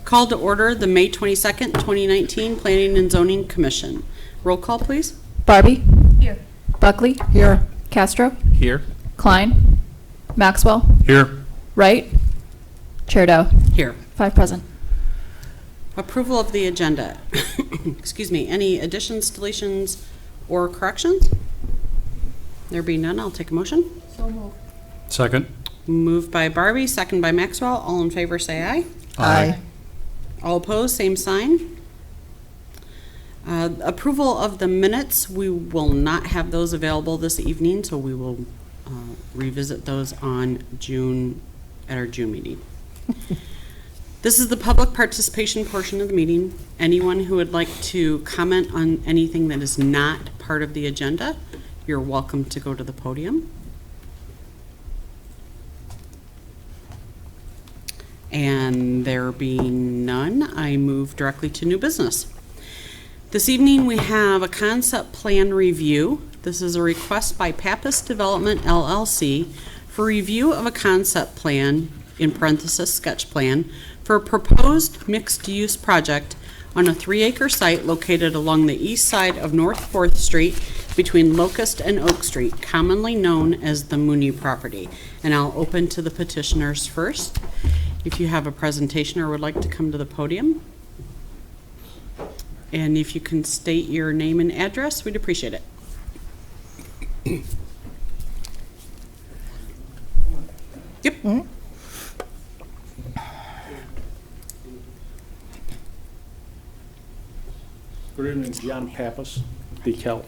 Call to order the May 22nd, 2019 Planning and Zoning Commission. Roll call, please. Barbie? Here. Buckley? Here. Castro? Here. Klein? Maxwell? Here. Wright? Chair Dow? Here. 5 present. Approval of the agenda. Excuse me. Any additions, deletions, or corrections? There being none, I'll take a motion. So moved. Second. Moved by Barbie, second by Maxwell. All in favor say aye. Aye. All opposed, same sign. Approval of the minutes. We will not have those available this evening, so we will revisit those on at our June meeting. This is the public participation portion of the meeting. Anyone who would like to comment on anything that is not part of the agenda, you're welcome to go to the podium. And there being none, I move directly to new business. This evening we have a concept plan review. This is a request by Pappas Development LLC for review of a concept plan, in parenthesis sketch plan, for a proposed mixed-use project on a 3-acre site located along the east side of North 4th Street between Locust and Oak Street, commonly known as the Mooney property. And I'll open to the petitioners first. If you have a presentation or would like to come to the podium. And if you can state your name and address, we'd appreciate it. Yep. Good evening, John Pappas, DeKalb.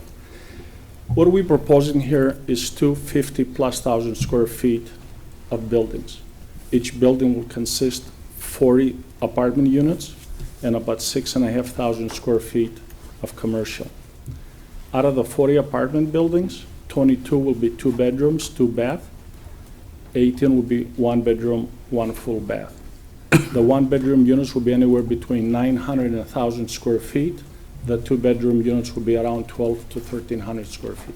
What we're proposing here is 250,000+ square feet of buildings. Each building will consist 40 apartment units and about 6,500 square feet of commercial. Out of the 40 apartment buildings, 22 will be 2 bedrooms, 2 bath. 18 will be 1 bedroom, 1 full bath. The 1 bedroom units will be anywhere between 900 and 1,000 square feet. The 2 bedroom units will be around 12 to 1,300 square feet.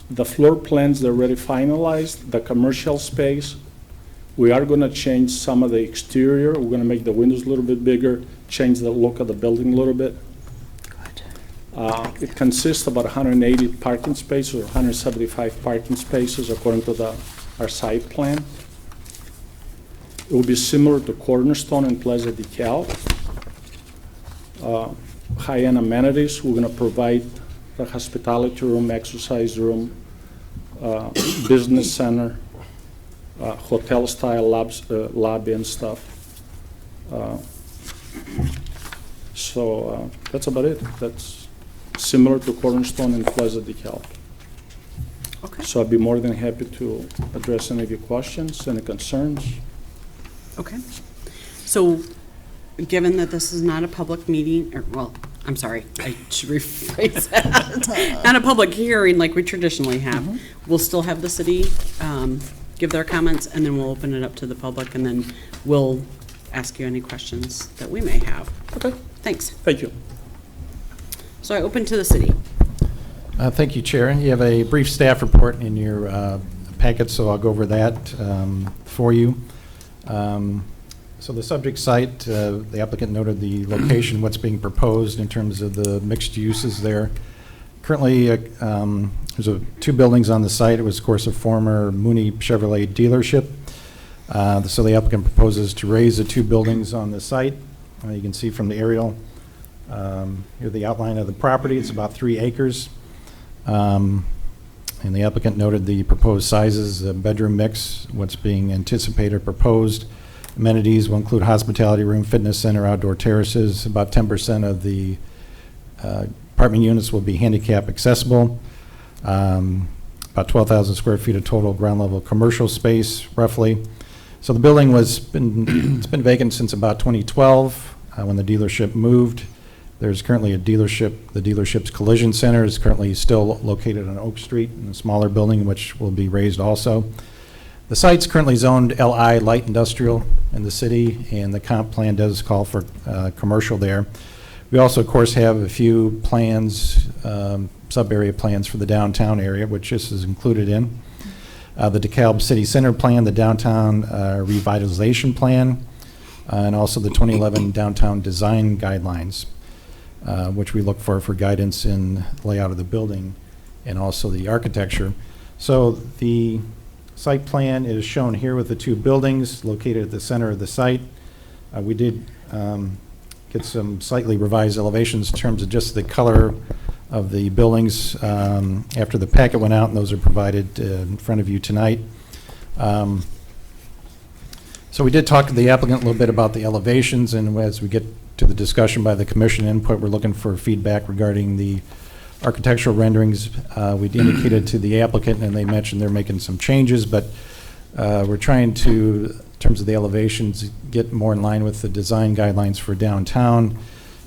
The floor plans, they're already finalized. The commercial space, we are going to change some of the exterior. We're going to make the windows a little bit bigger, change the look of the building a little bit. It consists of about 180 parking spaces or 175 parking spaces according to our site plan. It will be similar to Cornerstone and Plaza DeKalb. High-end amenities, we're going to provide the hospitality room, exercise room, business center, hotel-style lobby and stuff. So that's about it. That's similar to Cornerstone and Plaza DeKalb. Okay. So I'd be more than happy to address any of your questions, any concerns. Okay. So, given that this is not a public meeting, I'm sorry, I should rephrase that. Not a public hearing like we traditionally have. We'll still have the city give their comments, and then we'll open it up to the public, and then we'll ask you any questions that we may have. Okay. Thanks. Thank you. So I open to the city. Thank you, Chair. You have a brief staff report in your packet, so I'll go over that for you. So the subject site, the applicant noted the location, what's being proposed in terms of the mixed uses there. Currently, there's 2 buildings on the site. It was, of course, a former Mooney Chevrolet dealership. So the applicant proposes to raise the 2 buildings on the site. You can see from the aerial here the outline of the property. It's about 3 acres. And the applicant noted the proposed sizes, the bedroom mix, what's being anticipated or proposed. Amenities will include hospitality room, fitness center, outdoor terraces. About 10% of the apartment units will be handicap accessible. About 12,000 square feet of total ground level commercial space, roughly. So the building it's been vacant since about 2012 when the dealership moved. There's currently a dealership. The dealership's collision center is currently still located on Oak Street in a smaller building, which will be raised also. The site's currently zoned LI, light industrial, in the city, and the comp plan does call for commercial there. We also, of course, have a few plans, sub-area plans for the downtown area, which this is included in. the DeKalb City Center Plan, the Downtown Revitalization Plan, and also the 2011 Downtown Design Guidelines, which we look for guidance in layout of the building and also the architecture. So the site plan is shown here with the two buildings located at the center of the site. We did get some slightly revised elevations in terms of just the color of the buildings after the packet went out, and those are provided in front of you tonight. So we did talk to the applicant a little bit about the elevations, and as we get to the discussion by the commission input, we're looking for feedback regarding the architectural renderings. We indicated to the applicant, and they mentioned they're making some changes, but we're trying to, in terms of the elevations, get more in line with the design guidelines for downtown.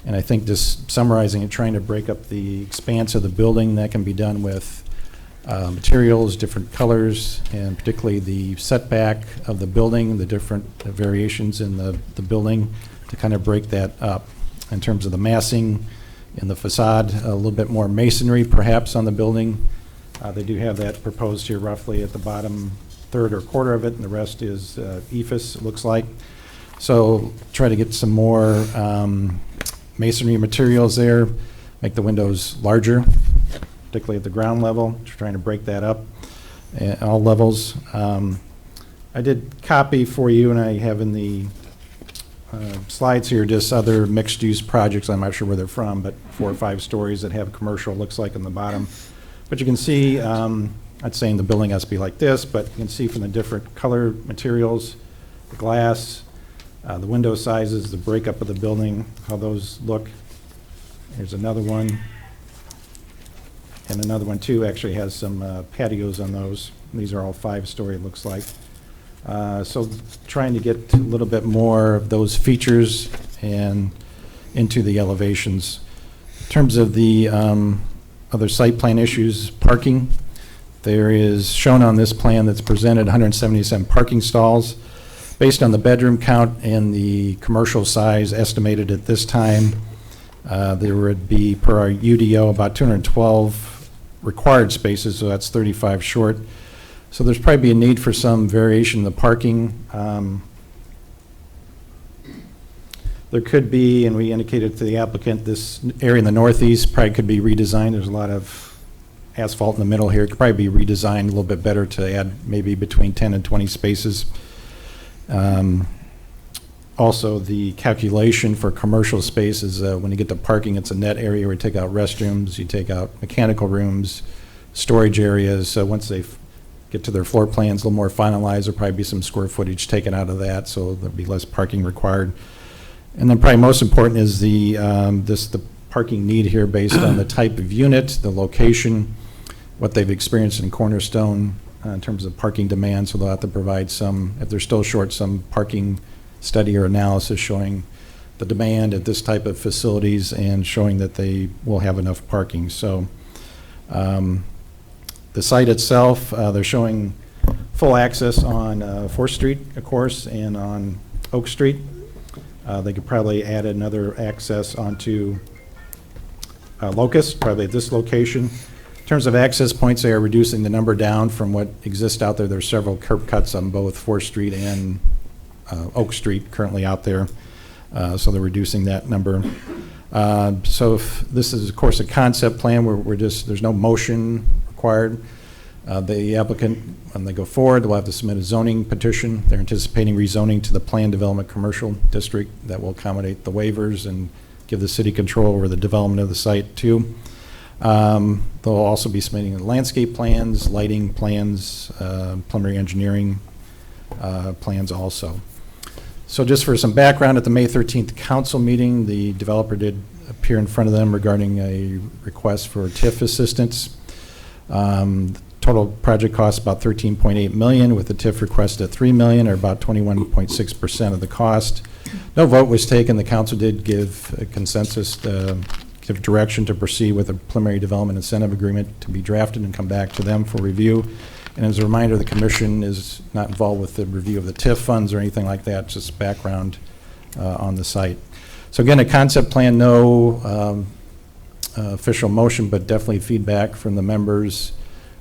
And I think just summarizing and trying to break up the expanse of the building, that can be done with materials, different colors, and particularly the setback of the building, the different variations in the building to kind of break that up. In terms of the massing in the facade, a little bit more masonry perhaps on the building. They do have that proposed here roughly at the bottom third or quarter of it, and the rest is EIFS, it looks like. So try to get some more masonry materials there, make the windows larger, particularly at the ground level, trying to break that up at all levels. I did copy for you, and I have in the slides here just other mixed-use projects. I'm not sure where they're from, but 4 or 5 stories that have commercial, looks like, on the bottom. But you can see, I'm not saying the building has to be like this, but you can see from the different color materials, the glass, the window sizes, the breakup of the building, how those look. Here's another one. And another one, too, actually has some patios on those. These are all 5-story, it looks like. So trying to get a little bit more of those features and into the elevations. In terms of the other site plan issues, parking, there is shown on this plan that's presented 177 parking stalls. Based on the bedroom count and the commercial size estimated at this time, there would be, per our UDO, about 212 required spaces, so that's 35 short. So there's probably be a need for some variation in the parking. There could be, and we indicated to the applicant, this area in the northeast probably could be redesigned. There's a lot of asphalt in the middle here. It could probably be redesigned a little bit better to add maybe between 10 and 20 spaces. Also, the calculation for commercial space is when you get to parking, it's a net area where you take out restrooms, you take out mechanical rooms, storage areas. So once they get to their floor plans a little more finalized, there'll probably be some square footage taken out of that, so there'll be less parking required. And then probably most important is the parking need here based on the type of unit, the location, what they've experienced in Cornerstone in terms of parking demand, so they'll have to provide some, if they're still short, some parking study or analysis showing the demand at this type of facilities and showing that they will have enough parking. So the site itself, they're showing full access on 4th Street, of course, and on Oak Street. They could probably add another access onto Locust, probably at this location. In terms of access points, they are reducing the number down from what exists out there. There's several curb cuts on both 4th Street and Oak Street currently out there. So they're reducing that number. So if this is, of course, a concept plan, we're just, there's no motion required. The applicant, when they go forward, will have to submit a zoning petition. They're anticipating rezoning to the Planned Development Commercial District that will accommodate the waivers and give the city control over the development of the site too. They'll also be submitting landscape plans, lighting plans, preliminary engineering plans also. So just for some background, at the May 13th council meeting, the developer did appear in front of them regarding a request for TIF assistance. Total project cost about $13.8 million, with the TIF request at $3 million, or about 21.6% of the cost. No vote was taken. The council did give a consensus, give direction to proceed with a preliminary development incentive agreement to be drafted and come back to them for review. And as a reminder, the commission is not involved with the review of the TIF funds or anything like that, just background on the site. So again, a concept plan, no official motion, but definitely feedback from the members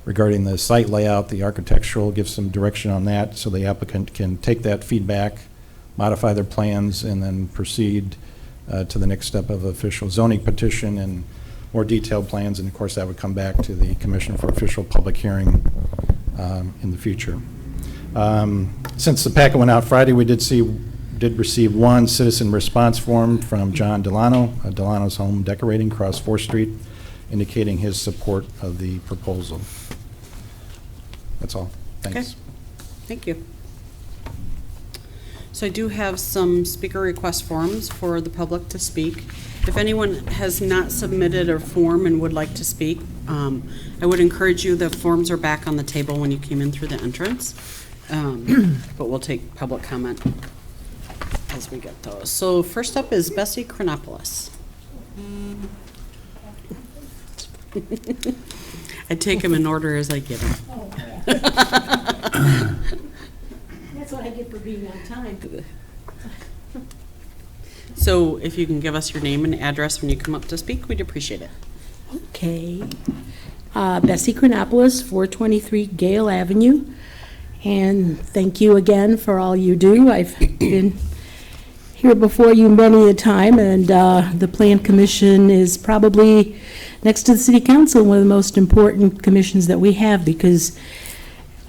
regarding the site layout, the architectural, give some direction on that so the applicant can take that feedback, modify their plans, and then proceed to the next step of official zoning petition and more detailed plans. And of course, that would come back to the commission for official public hearing in the future. Since the packet went out Friday, we did receive one citizen response form from John Delano, Delano's Home Decorating, across 4th Street, indicating his support of the proposal. That's all. Thanks. Okay. Thank you. So I do have some speaker request forms for the public to speak. If anyone has not submitted a form and would like to speak, I would encourage you, the forms are back on the table when you came in through the entrance. But we'll take public comment as we get those. So first up is Bessie Chronopoulos. I take them in order as I give them. That's what I get for being on time. So if you can give us your name and address when you come up to speak, we'd appreciate it. Okay. Bessie Chronopoulos, 423 Gale Avenue. And thank you again for all you do. I've been here before you many a time, and the Plan Commission is probably, next to the City Council, one of the most important commissions that we have, because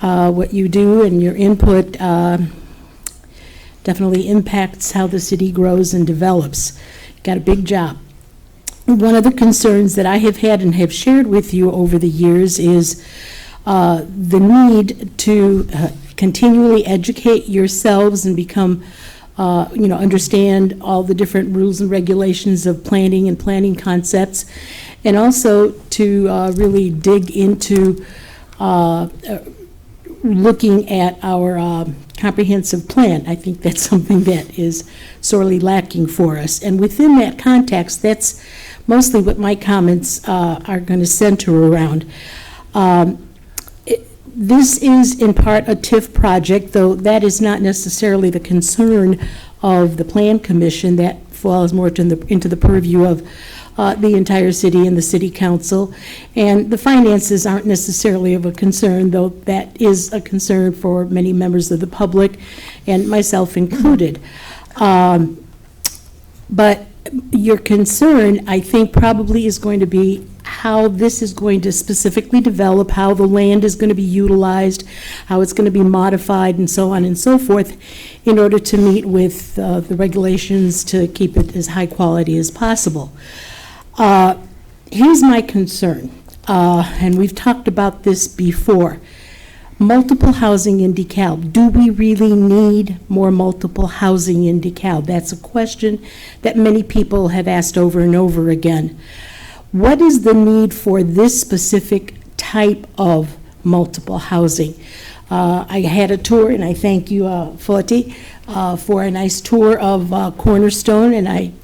what you do and your input definitely impacts how the city grows and develops. Got a big job. One of the concerns that I have had and have shared with you over the years is the need to continually educate yourselves and become, understand all the different rules and regulations of planning and planning concepts, and also to really dig into looking at our comprehensive plan. I think that's something that is sorely lacking for us. And within that context, that's mostly what my comments are going to center around. This is in part a TIF project, though that is not necessarily the concern of the Plan Commission. That falls more into the purview of the entire city and the City Council. And the finances aren't necessarily of a concern, though that is a concern for many members of the public, and myself included. But your concern, I think, probably is going to be how this is going to specifically develop, how the land is going to be utilized, how it's going to be modified, and so on and so forth, in order to meet with the regulations to keep it as high quality as possible. Here's my concern, and we've talked about this before. Multiple housing in DeKalb. Do we really need more multiple housing in DeKalb? That's a question that many people have asked over and over again. What is the need for this specific type of multiple housing? I had a tour, and I thank you, Foti, for a nice tour of Cornerstone, and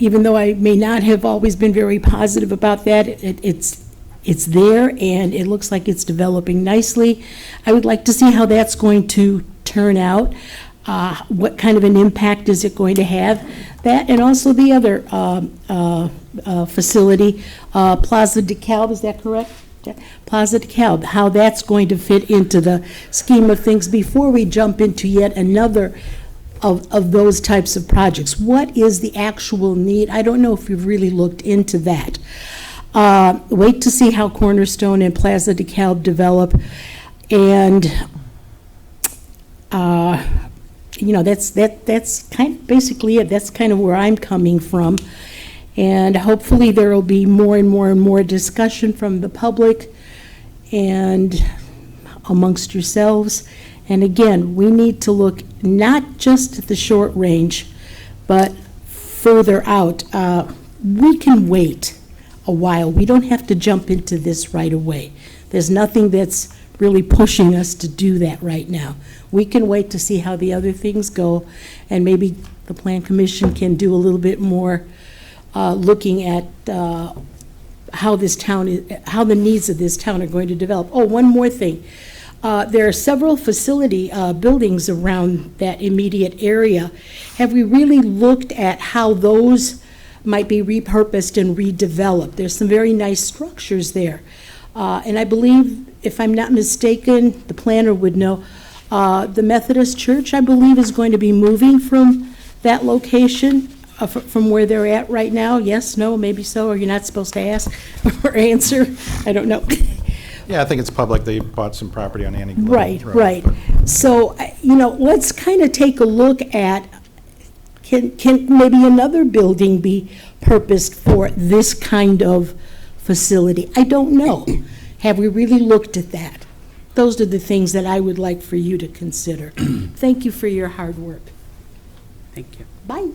even though I may not have always been very positive about that, it's there, and it looks like it's developing nicely. I would like to see how that's going to turn out. What kind of an impact is it going to have? That, and also the other facility, Plaza DeKalb, is that correct? Plaza DeKalb, how that's going to fit into the scheme of things before we jump into yet another of those types of projects. What is the actual need? I don't know if you've really looked into that. Wait to see how Cornerstone and Plaza DeKalb develop, and that's kind of basically it. That's kind of where I'm coming from, and hopefully there will be more and more and more discussion from the public and amongst yourselves. And again, we need to look not just at the short range, but further out. We can wait a while. We don't have to jump into this right away. There's nothing that's really pushing us to do that right now. We can wait to see how the other things go, and maybe the Plan Commission can do a little bit more looking at how the needs of this town are going to develop. Oh, one more thing. There are several facility buildings around that immediate area. Have we really looked at how those might be repurposed and redeveloped? There's some very nice structures there. And I believe, if I'm not mistaken, the planner would know, the Methodist Church, I believe, is going to be moving from that location, from where they're at right now. Yes, no, maybe so, or you're not supposed to ask or answer. I don't know. Yeah, I think it's public. They bought some property on Annie Glenn Right, Road, right. but- So, let's kind of take a look at, can maybe another building be purposed for this kind of facility? I don't know. Have we really looked at that? Those are the things that I would like for you to consider. Thank you for your hard work. Thank you. Bye.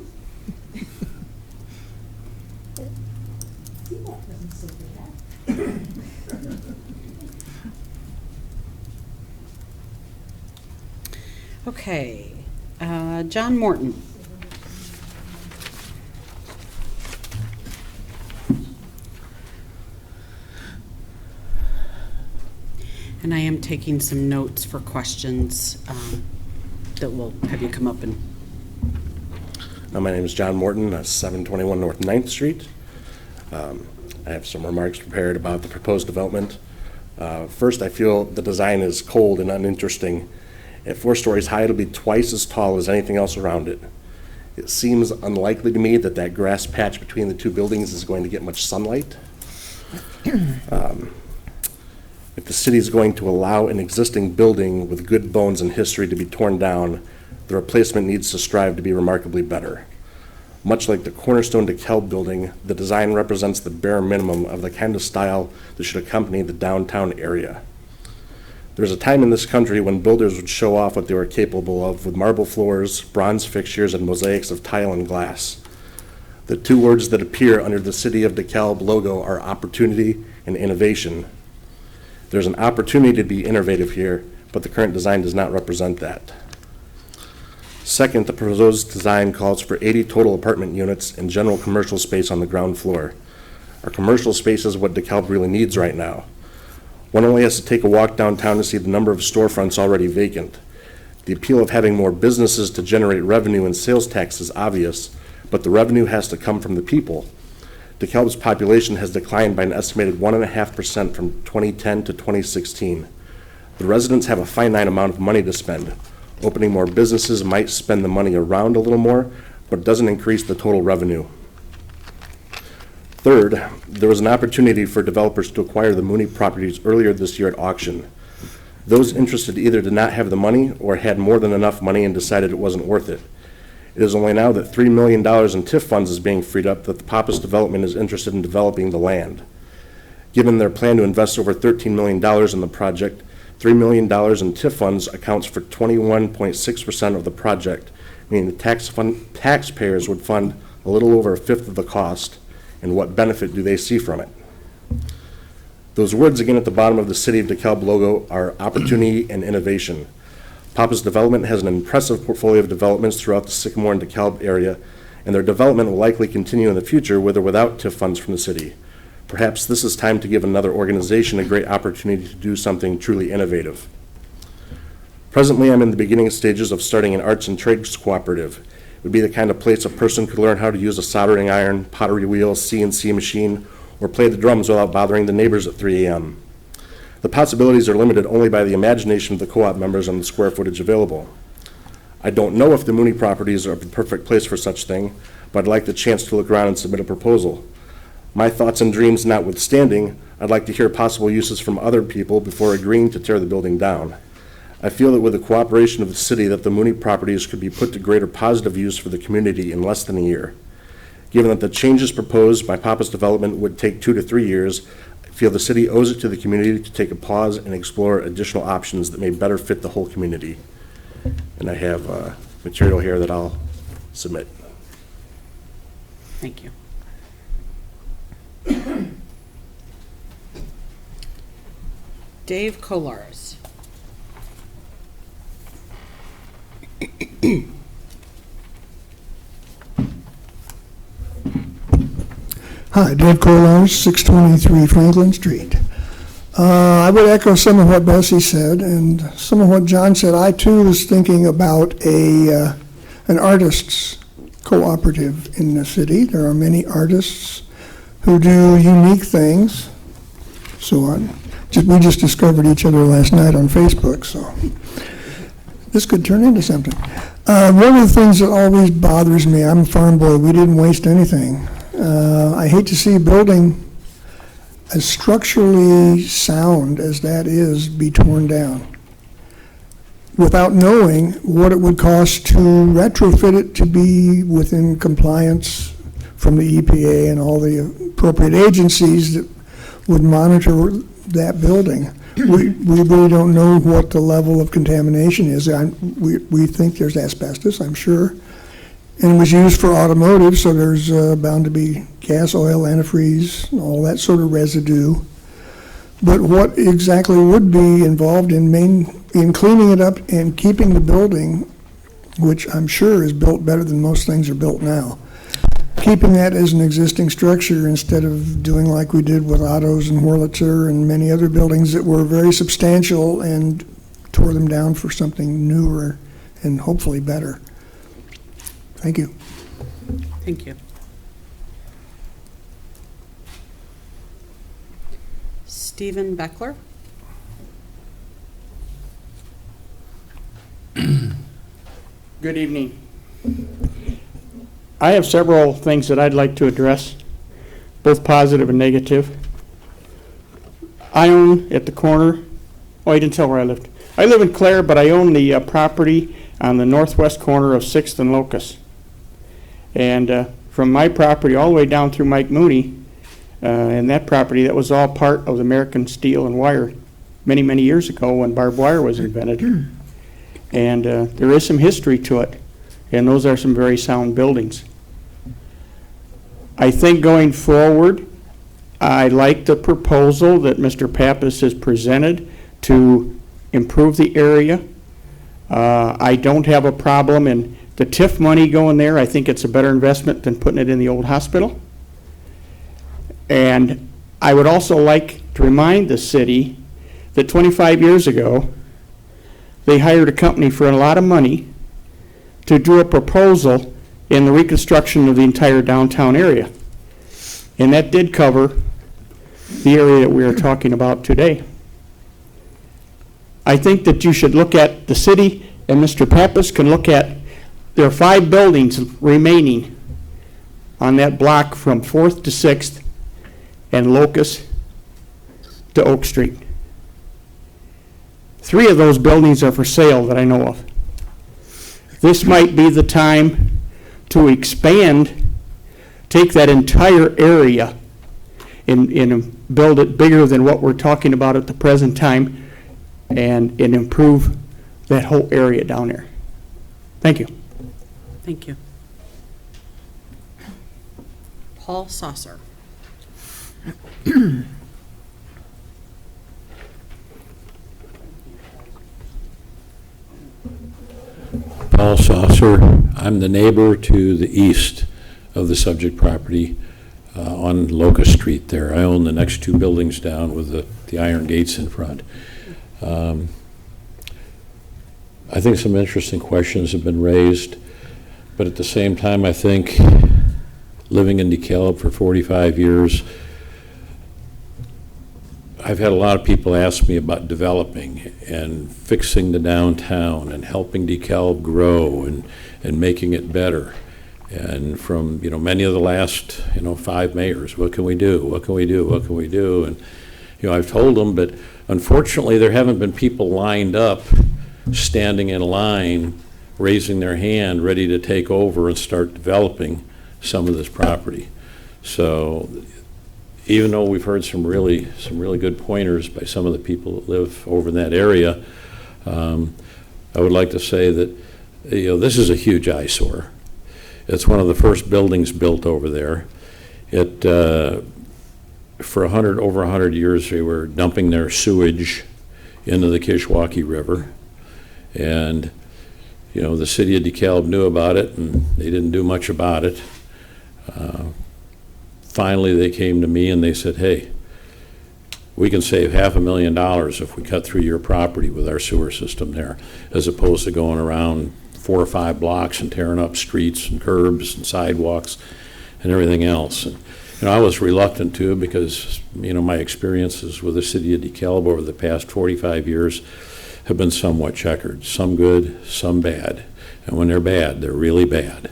Okay, John Morton. And I am taking some notes for questions that will have you come up and, My name is John Morton, 721 North 9th Street. I have some remarks prepared about the proposed development. First, I feel the design is cold and uninteresting. At 4 stories high, it'll be twice as tall as anything else around it. It seems unlikely to me that that grass patch between the 2 buildings is going to get much sunlight. If the city is going to allow an existing building with good bones and history to be torn down, the replacement needs to strive to be remarkably better. Much like the Cornerstone DeKalb building, the design represents the bare minimum of the kind of style that should accompany the downtown area. There was a time in this country when builders would show off what they were capable of with marble floors, bronze fixtures, and mosaics of tile and glass. The 2 words that appear under the City of DeKalb logo are opportunity and innovation. There's an opportunity to be innovative here, but the current design does not represent that. Second, the proposed design calls for 80 total apartment units and general commercial space on the ground floor. Our commercial space is what DeKalb really needs right now. One only has to take a walk downtown to see the number of storefronts already vacant. The appeal of having more businesses to generate revenue and sales tax is obvious, but the revenue has to come from the people. DeKalb's population has declined by an estimated 1.5% from 2010 to 2016. The residents have a finite amount of money to spend. Opening more businesses might spend the money around a little more, but it doesn't increase the total revenue. Third, there was an opportunity for developers to acquire the Mooney properties earlier this year at auction. Those interested either did not have the money or had more than enough money and decided it wasn't worth it. It is only now that $3 million in TIF funds is being freed up that the Pappas Development is interested in developing the land. Given their plan to invest over $13 million in the project, $3 million in TIF funds accounts for 21.6% of the project, meaning the taxpayers would fund a little over 1/5 of the cost, and what benefit do they see from it? Those words again at the bottom of the City of DeKalb logo are opportunity and innovation. Pappas Development has an impressive portfolio of developments throughout the Sycamore and DeKalb area, and their development will likely continue in the future with or without TIF funds from the city. Perhaps this is time to give another organization a great opportunity to do something truly innovative. Presently, I'm in the beginning stages of starting an arts and trades cooperative. It would be the kind of place a person could learn how to use a soldering iron, pottery wheel, CNC machine, or play the drums without bothering the neighbors at 3 a.m. The possibilities are limited only by the imagination of the co-op members and the square footage available. I don't know if the Mooney properties are the perfect place for such thing, but I'd like the chance to look around and submit a proposal. My thoughts and dreams notwithstanding, I'd like to hear possible uses from other people before agreeing to tear the building down. I feel that with the cooperation of the city that the Mooney properties could be put to greater positive use for the community in less than a year. Given that the changes proposed by Pappas Development would take 2 to 3 years, I feel the city owes it to the community to take a pause and explore additional options that may better fit the whole community. And I have material here that I'll submit. thank you. Dave Kolars. Hi, Dave Kolars, 623 Franklin Street. I would echo some of what Bessie said and some of what John said. I too was thinking about an artists cooperative in the city. There are many artists who do unique things, so on. We just discovered each other last night on Facebook, so this could turn into something. One of the things that always bothers me, I'm a farm boy, we didn't waste anything. I hate to see a building as structurally sound as that is be torn down without knowing what it would cost to retrofit it to be within compliance from the EPA and all the appropriate agencies that would monitor that building. We really don't know what the level of contamination is. We think there's asbestos, I'm sure. And it was used for automotive, so there's bound to be gas, oil, antifreeze, all that sort of residue. But what exactly would be involved in cleaning it up and keeping the building, which I'm sure is built better than most things are built now, keeping that as an existing structure instead of doing like we did with Otto's and Wurlitzer and many other buildings that were very substantial and tore them down for something newer and hopefully better. Thank you. Thank you. Stephen Beckler? Good evening. I have several things that I'd like to address, both positive and negative. I own at the corner, oh, I didn't tell where I lived. I live in Clare, but I own the property on the northwest corner of 6th and Locust. And from my property all the way down through Mike Mooney, and that property, that was all part of American Steel and Wire many, many years ago when barbed wire was invented. And there is some history to it, and those are some very sound buildings. I think going forward, I like the proposal that Mr. Pappas has presented to improve the area. I don't have a problem in the TIF money going there. I think it's a better investment than putting it in the old hospital. And I would also like to remind the city that 25 years ago, they hired a company for a lot of money to do a proposal in the reconstruction of the entire downtown area. And that did cover the area that we are talking about today. I think that you should look at the city, and Mr. Pappas can look at, there are 5 buildings remaining on that block from 4th to 6th and Locust to Oak Street. 3 of those buildings are for sale that I know of. This might be the time to expand, take that entire area and build it bigger than what we're talking about at the present time and improve that whole area down there. Thank you. Thank you. Paul Saucer? Paul Saucer. I'm the neighbor to the east of the subject property on Locust Street there. I own the next 2 buildings down with the iron gates in front. I think some interesting questions have been raised, but at the same time, I think living in DeKalb for 45 years, I've had a lot of people ask me about developing and fixing the downtown and helping DeKalb grow and making it better. And from, many of the last, 5 mayors, what can we do? What can we do? What can we do? And, I've told them, but unfortunately there haven't been people lined up, standing in line, raising their hand, ready to take over and start developing some of this property. So even though we've heard some really good pointers by some of the people that live over in that area, I would like to say that this is a huge eyesore. It's one of the first buildings built over there. It for over 100 years they were dumping their sewage into the Kishwaukee River, and the city of DeKalb knew about it and they didn't do much about it. Finally, they came to me and they said, hey, we can save $500,000 if we cut through your property with our sewer system there, as opposed to going around 4 or 5 blocks and tearing up streets and curbs and sidewalks and everything else. And I was reluctant to because, my experiences with the city of DeKalb over the past 45 years have been somewhat checkered. Some good, some bad. And when they're bad, they're really bad.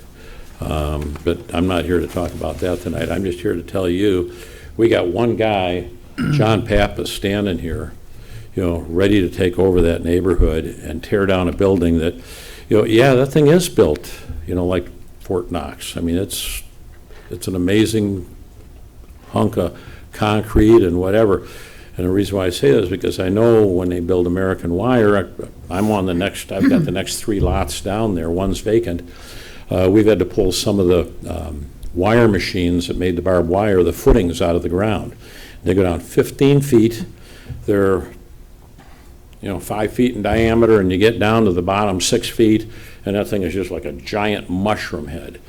But I'm not here to talk about that tonight. I'm just here to tell you, we got one guy, John Pappas, standing here, ready to take over that neighborhood and tear down a building that, that thing is built, like Fort Knox. I mean, it's an amazing hunk of concrete and whatever. And the reason why I say that is because I know when they build American Wire, I've got the next 3 lots down there, one's vacant. We've had to pull some of the wire machines that made the barbed wire, the footings out of the ground. They go down 15 feet. They're 5 feet in diameter, and you get down to the bottom 6 feet, and that thing is just like a giant mushroom head.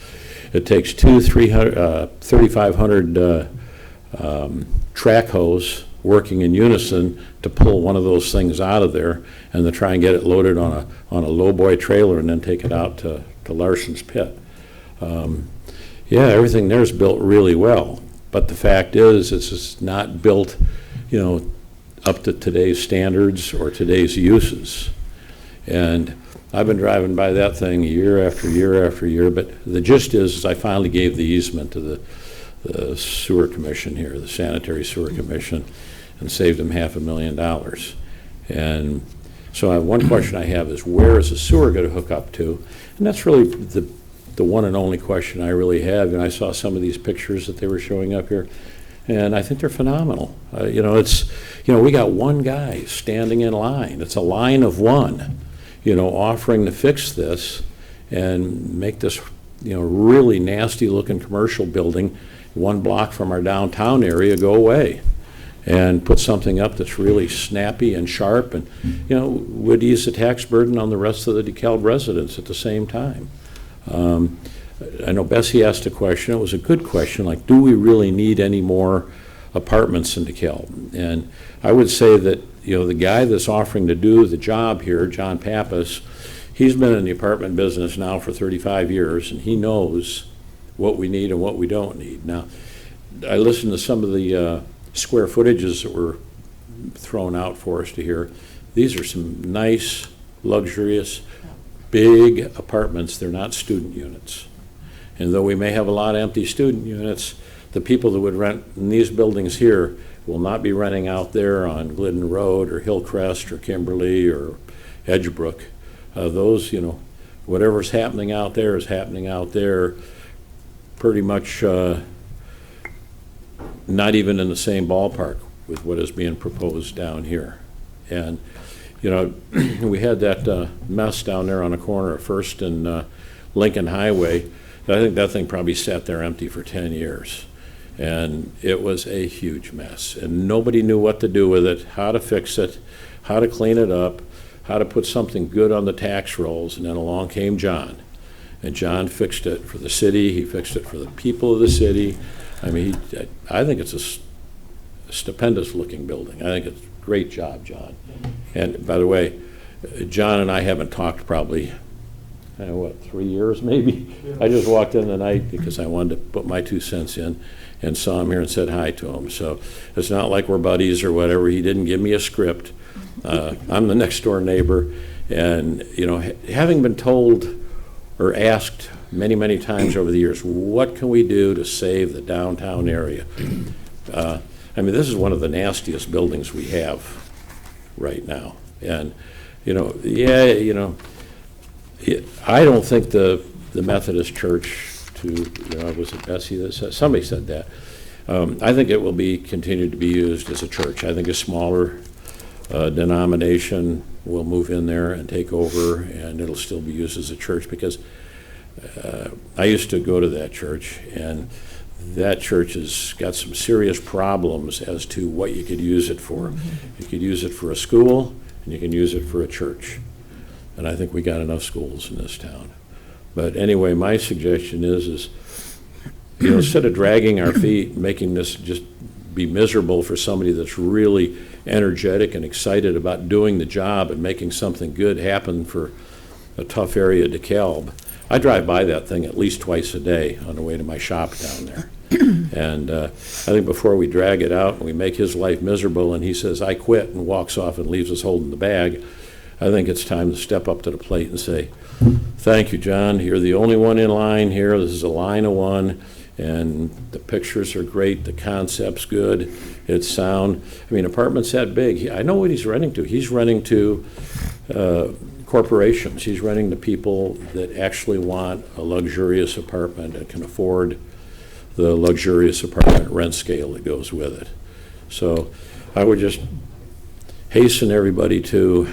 It takes 3,500 track hose working in unison to pull one of those things out of there and to try and get it loaded on a lowboy trailer and then take it out to Larson's Pit. Everything there is built really well, but the fact is it's just not built, up to today's standards or today's uses. And I've been driving by that thing year after year after year, but the gist is I finally gave the easement to the sewer commission here, the sanitary sewer commission, and saved them $500,000. And so one question I have is, where is the sewer going to hook up to? And that's really the one and only question I really have. And I saw some of these pictures that they were showing up here, and I think they're phenomenal. We got one guy standing in line. It's a line of one, offering to fix this and make this, really nasty-looking commercial building 1 block from our downtown area go away, and put something up that's really snappy and sharp and, would ease the tax burden on the rest of the DeKalb residents at the same time. I know Bessie asked a question. It was a good question, like, do we really need any more apartments in DeKalb? And I would say that, the guy that's offering to do the job here, John Pappas, he's been in the apartment business now for 35 years, and he knows what we need and what we don't need. Now, I listened to some of the square footages that were thrown out for us to hear. These are some nice, luxurious, big apartments. They're not student units. And though we may have a lot of empty student units, the people that would rent in these buildings here will not be renting out there on Glidden Road or Hillcrest or Kimberly or Edgebrook. Those, whatever's happening out there is happening out there, pretty much not even in the same ballpark with what is being proposed down here. And, we had that mess down there on the corner of First and Lincoln Highway. I think that thing probably sat there empty for 10 years. And it was a huge mess. And nobody knew what to do with it, how to fix it, how to clean it up, how to put something good on the tax rolls. And then along came John. And John fixed it for the city. He fixed it for the people of the city. I mean, I think it's a stupendous looking building. I think it's a great job, John. And by the way, John and I haven't talked probably, 3 years maybe? I just walked in tonight because I wanted to put my 2 cents in and saw him here and said hi to him. So it's not like we're buddies or whatever. He didn't give me a script. I'm the next door neighbor. And, having been told or asked many, many times over the years, what can we do to save the downtown area? This is one of the nastiest buildings we have right now. And, I don't think the Methodist Church was it Bessie that said, somebody said that. I think it will continue to be used as a church. I think a smaller denomination will move in there and take over, and it'll still be used as a church because I used to go to that church, and that church has got some serious problems as to what you could use it for. You could use it for a school, and you can use it for a church. And I think we got enough schools in this town. But anyway, my suggestion is instead of dragging our feet, making this just be miserable for somebody that's really energetic and excited about doing the job and making something good happen for a tough area to DeKalb. I drive by that thing at least twice a day on the way to my shop down there. And I think before we drag it out and we make his life miserable and he says, I quit, and walks off and leaves us holding the bag, I think it's time to step up to the plate and say, thank you, John. You're the only one in line here. This is a line of one. And the pictures are great. The concept's good. It's sound. I mean, apartments that big. I know what he's renting to. He's renting to corporations. He's renting to people that actually want a luxurious apartment and can afford the luxurious apartment rent scale that goes with it. So I would just hasten everybody to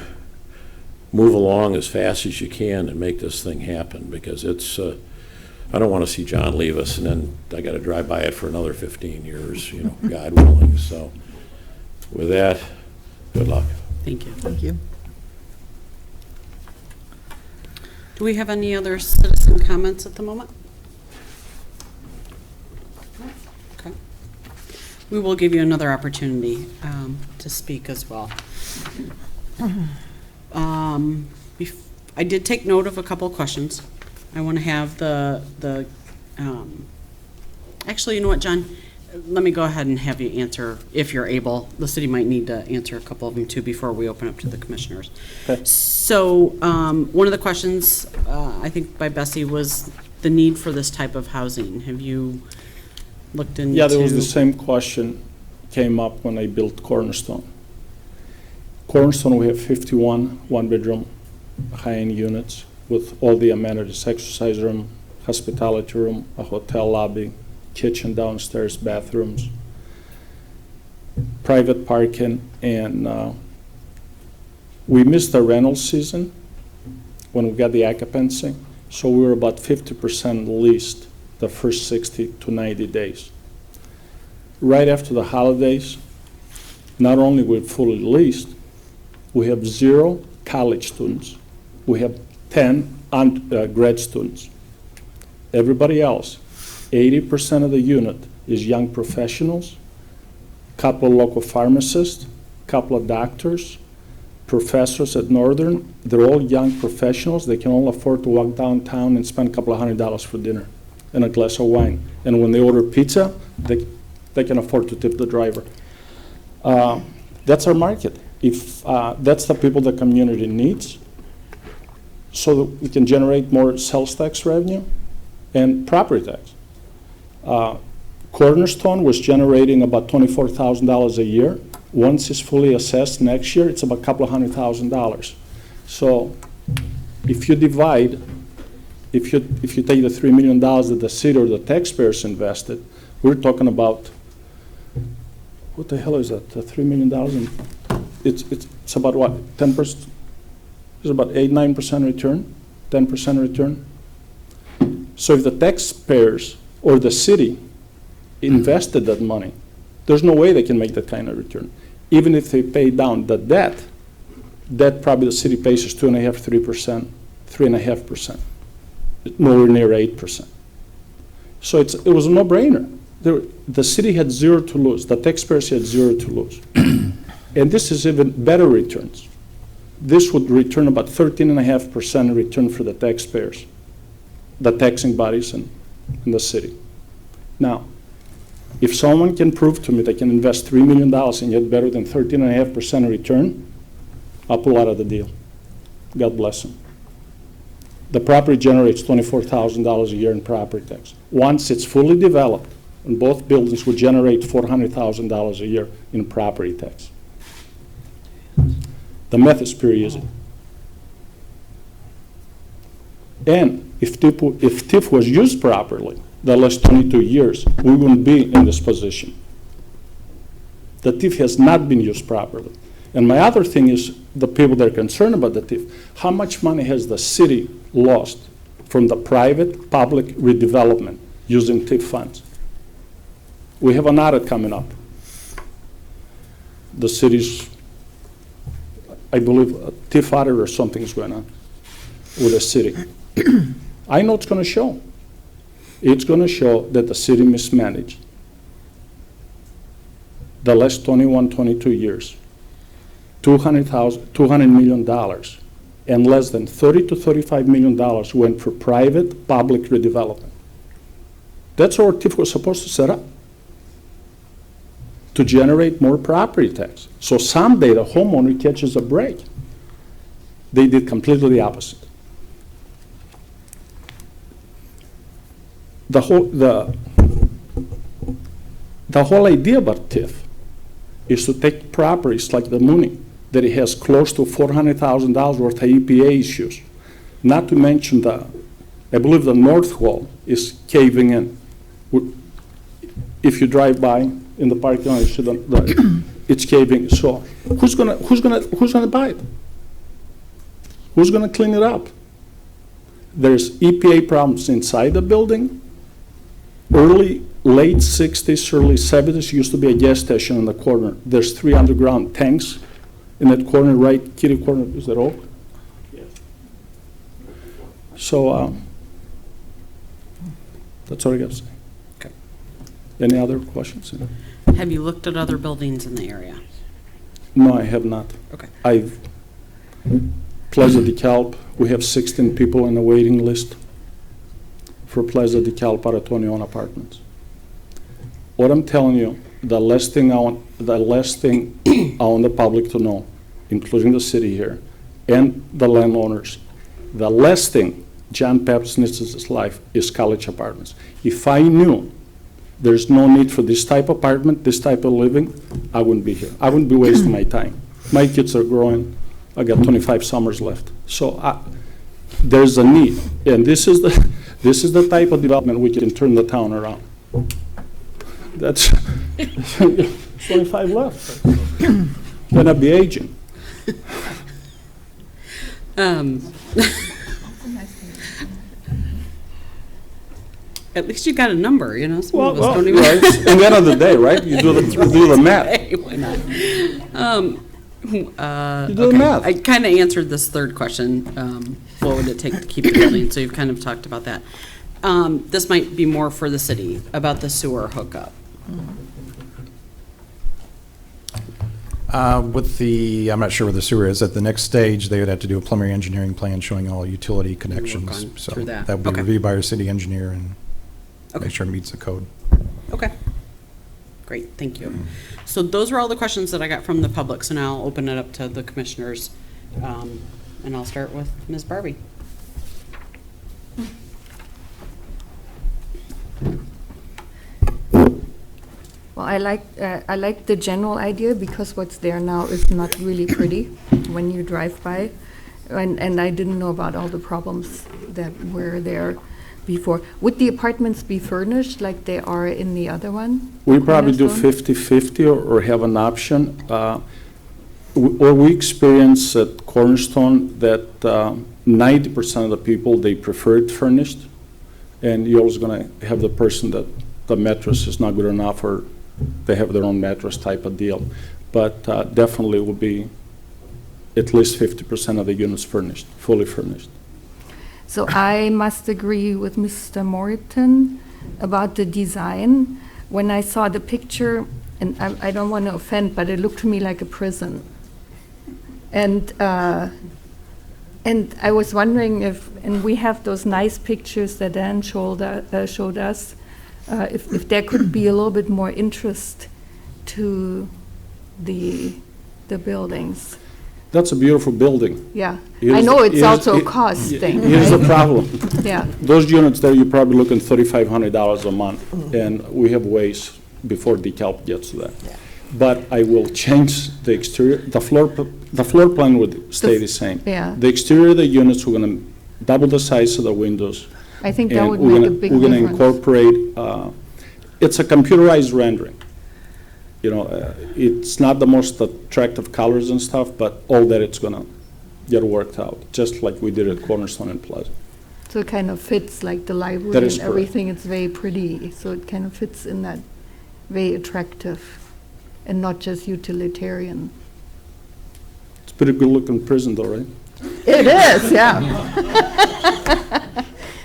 move along as fast as you can and make this thing happen, because it's, I don't want to see John leave us and then I got to drive by it for another 15 years, you know, God willing. So with that, good luck. Thank you. Thank you. Do we have any other citizen comments at the moment? Okay. We will give you another opportunity to speak as well. I did take note of a couple of questions. I want to have actually, you know what, John? Let me go ahead and have you answer, if you're able. The city might need to answer a couple of them too before we open up to the commissioners. Okay. So one of the questions, I think by Bessie, was the need for this type of housing. Have you looked into? Yeah, there was the same question came up when I built Cornerstone. Cornerstone, we have 51 one-bedroom high-end units with all the amenities: exercise room, hospitality room, a hotel lobby, kitchen downstairs, bathrooms, private parking, and we missed the rental season when we got the occupancy, so we were about 50% leased the first 60 to 90 days. Right after the holidays, not only we're fully leased, we have 0 college students. We have 10 grad students. Everybody else, 80% of the unit is young professionals, couple local pharmacists, couple of doctors, professors at Northern. They're all young professionals. They can all afford to walk downtown and spend a couple of $100 for dinner and a glass of wine. And when they order pizza, they can afford to tip the driver. That's our market. If that's the people the community needs, so that we can generate more sales tax revenue and property tax. Cornerstone was generating about $24,000 a year. Once it's fully assessed next year, it's about a couple of $100,000. So if you divide, if you take the $3 million that the city or the taxpayers invested, we're talking about, what the hell is that, $3 million? And it's about what, 10%? It's about 8-9% return, 10% return. So if the taxpayers or the city invested that money, there's no way they can make that kind of return. Even if they pay down the debt probably the city pays is 2.5%, 3%, 3.5%, nowhere near 8%. So it was a no-brainer. The city had 0 to lose. The taxpayers had 0 to lose. And this is even better returns. This would return about 13.5% return for the taxpayers, the taxing bodies in the city. Now, if someone can prove to me they can invest $3 million and get better than 13.5% return, I'll pull out of the deal. God bless them. The property generates $24,000 a year in property tax. Once it's fully developed, and both buildings would generate $400,000 a year in property tax. The math is pretty easy. And if TIF was used properly the last 22 years, we wouldn't be in this position. The TIF has not been used properly. And my other thing is the people that are concerned about the TIF. How much money has the city lost from the private-public redevelopment using TIF funds? We have an audit coming up. The city's, I believe, a TIF audit or something is going on with the city. I know it's going to show. It's going to show that the city mismanaged the last 21, 22 years, $200 million, and less than $30 to $35 million went for private public redevelopment. That's what TIF was supposed to set up, to generate more property tax. So someday the homeowner catches a break. They did completely the opposite. The whole idea about TIF is to take properties like the Mooney, that it has close to $400,000 worth of EPA issues, not to mention I believe the north wall is caving in. If you drive by in the parking lot, you see it's caving. So who's gonna buy it? Who's gonna clean it up? There's EPA problems inside the building. Late 60s, early 70s, used to be a gas station in the corner. There's 3 underground tanks in that corner, right, kitty corner, is that Oak? Yes. So, that's all I got to say. Okay. Any other questions? Have you looked at other buildings in the area? No, I have not. Okay. Plaza DeKalb, we have 16 people on the waiting list for Plaza DeKalb Paratonion Apartments. What I'm telling you, the last thing I want the public to know, including the city here and the landowners, the last thing John Pappas needs in his life is college apartments. If I knew there's no need for this type of apartment, this type of living, I wouldn't be here. I wouldn't be wasting my time. My kids are growing. I got 25 summers left. So there's a need, and this is the type of development we can turn the town around. That's 25 left. Then I'll be aging. At least you got a number, you know. Some of us Well, don't even. right. In the end of the day, right? You do the math. Hey, why not? You do the Okay, math. I kind of answered this third question. What would it take to keep the building? So you've kind of talked about that. This might be more for the city, about the sewer hookup. I'm not sure where the sewer is. At the next stage, they would have to do a preliminary engineering plan showing all utility connections. on So through that. that would be Okay. reviewed by our city engineer and Okay. make sure it meets the code. Okay. Great, thank you. So those were all the questions that I got from the public, so now I'll open it up to the commissioners. And I'll start with Ms. Barbie. Well, I like the general idea because what's there now is not really pretty when you drive by. And I didn't know about all the problems that were there before. Would the apartments be furnished like they are in the other one? We probably do Cornerstone? 50/50 or have an option. We experience at Cornerstone that 90% of the people, they prefer it furnished. And you're always going to have the person that the mattress is not good enough or they have their own mattress type of deal. But definitely will be at least 50% of the units furnished, fully furnished. So I must agree with Mr. Morton about the design. When I saw the picture, and I don't want to offend, but it looked to me like a prison. And I was wondering if, and we have those nice pictures that Dan showed us, if there could be a little bit more interest to the buildings. That's a beautiful building. Yeah, Here's I know the- it's here's- also a he- cost thing, Here's the right? problem. Yeah, Those units there, you're probably looking $3,500 a month, and we have ways before DeKalb gets to that. But I will change the exterior, the floor plan would stay the same. yeah. The exterior of the units, we're gonna double the size of the windows. I think that and would we're make a gonna- big We're gonna difference. incorporate, it's a computerized rendering. You know, it's not the most attractive colors and stuff, but all that it's gonna get worked out, just like we did at Cornerstone and Plaza. So it kind of fits like the library That is and correct. everything, it's very pretty, so it kind of fits in that, very attractive and not just utilitarian. It's a pretty good-looking prison though, right? It is, yeah.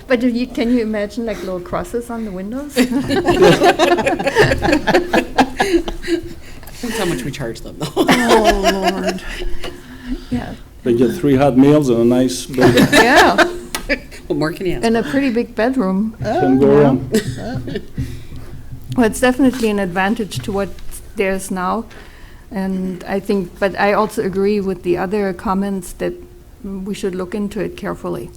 But can you imagine like little crosses on the windows? Depends how much we charge them, though. Oh, Lord. Yeah, They get 3 hot meals and a nice building. yeah. What more can you ask? And a pretty big bedroom. Can go wrong. Well, it's definitely an advantage to what there's now. And I think, but I also agree with the other comments that we should look into it carefully.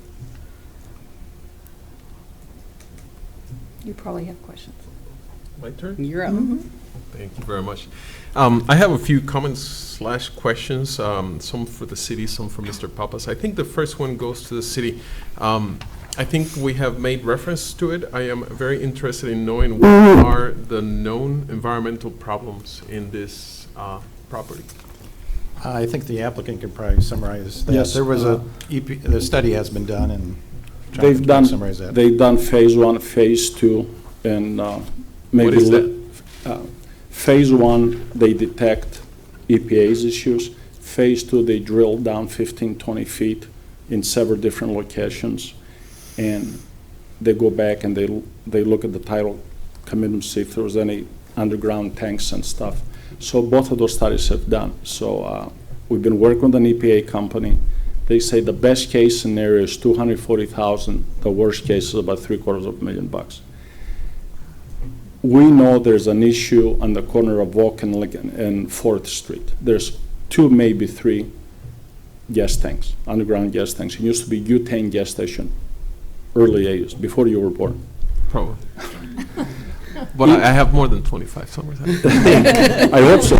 You probably have questions. My turn? You're up. Thank you very much. I have a few comments/questions, some for the city, some for Mr. Pappas. I think the first one goes to the city. I think we have made reference to it. I am very interested in knowing what are the known environmental problems in this property. I think the applicant could probably summarize that. Yes, There was the study has been done, and John They've can done, summarize that. they've done phase 1, phase 2, and maybe. What is that? Phase 1, they detect EPA's issues. Phase 2, they drill down 15, 20 feet in several different locations. And they go back and they look at the title commitment, see if there was any underground tanks and stuff. So both of those studies have done. So we've been working with an EPA company. They say the best case scenario is $240,000. The worst case is about $750,000. We know there's an issue on the corner of Oak and 4th Street. There's 2, maybe 3 gas tanks, underground gas tanks. It used to be Butane gas station, early 80s, before you were born. Probably. But I have more than 25 summers. I hope so.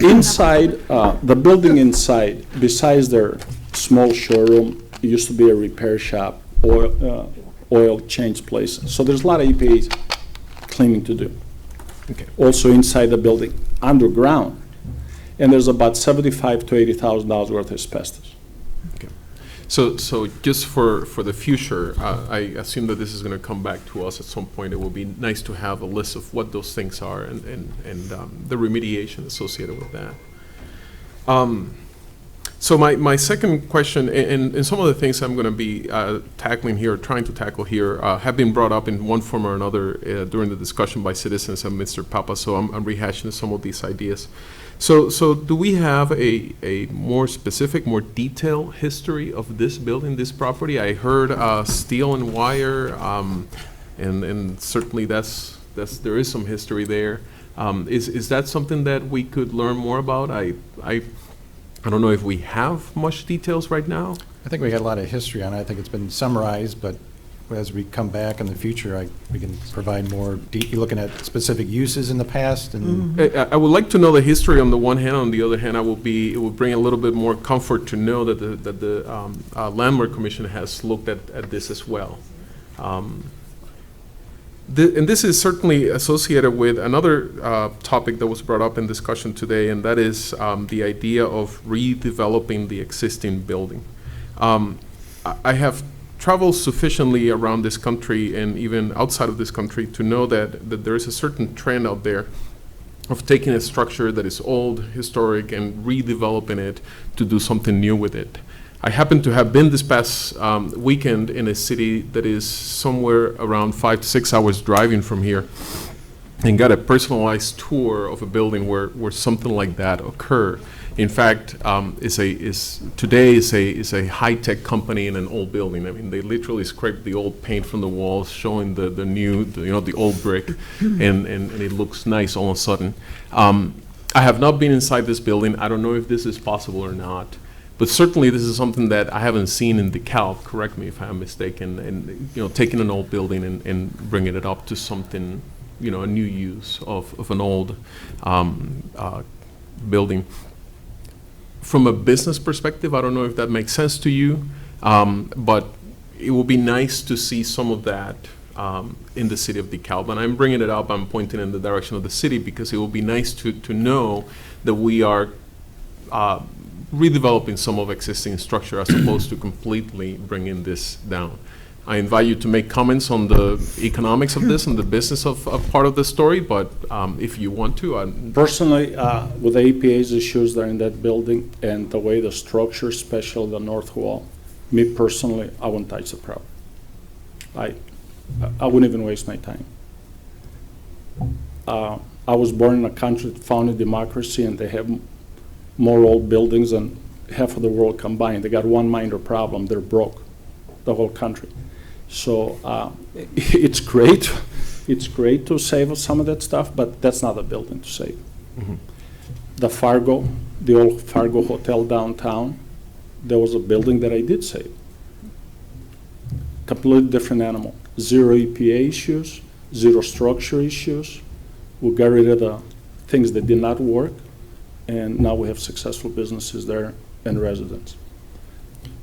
Inside, the building inside, besides their small showroom, it used to be a repair shop, oil change place. So there's a lot of EPA cleaning to do. Okay. Also inside the building, underground. And there's about $75,000 to $80,000 worth of asbestos. So just for the future, I assume that this is going to come back to us at some point. It will be nice to have a list of what those things are and the remediation associated with that. So my second question, and some of the things I'm going to be tackling here, trying to tackle here, have been brought up in one form or another during the discussion by citizens and Mr. Papa, so I'm rehashing some of these ideas. So do we have a more specific, more detailed history of this building, this property? I heard steel and wire, and certainly there is some history there. Is that something that we could learn more about? I don't know if we have much details right now. I think we got a lot of history on it. I think it's been summarized, but as we come back in the future, we can provide more, you're looking at specific uses in the past and. I would like to know the history on the one hand. On the other hand, it will bring a little bit more comfort to know that the Landmark Commission has looked at this as well. And this is certainly associated with another topic that was brought up in discussion today, and that is the idea of redeveloping the existing building. I have traveled sufficiently around this country and even outside of this country to know that there is a certain trend out there of taking a structure that is old, historic, and redeveloping it to do something new with it. I happen to have been this past weekend in a city that is somewhere around 5 to 6 hours driving from here, and got a personalized tour of a building where something like that occurred. In fact, today is a high-tech company in an old building. I mean, they literally scraped the old paint from the walls, showing the new, the old brick, and it looks nice all of a sudden. I have not been inside this building. I don't know if this is possible or not. But certainly this is something that I haven't seen in DeKalb, correct me if I'm mistaken, and taking an old building and bringing it up to something, a new use of an old building. From a business perspective, I don't know if that makes sense to you, but it will be nice to see some of that in the city of DeKalb. And I'm bringing it up, I'm pointing in the direction of the city because it will be nice to know that we are redeveloping some of existing structure as opposed to completely bringing this down. I invite you to make comments on the economics of this and the business of part of the story, but if you want to. Personally, with the EPA's issues that are in that building and the way the structure, especially the north wall, me personally, I wouldn't touch the property. I wouldn't even waste my time. I was born in a country that founded democracy, and they have more old buildings than half of the world combined. They got one minor problem: they're broke. the whole country. So it's great. It's great to save some of that stuff, but that's not a building to save. The Fargo, the old Fargo Hotel downtown, there was a building that I did save. Completely different animal. Zero EPA issues, zero structure issues. We got rid of the things that did not work, and now we have successful businesses there and residents.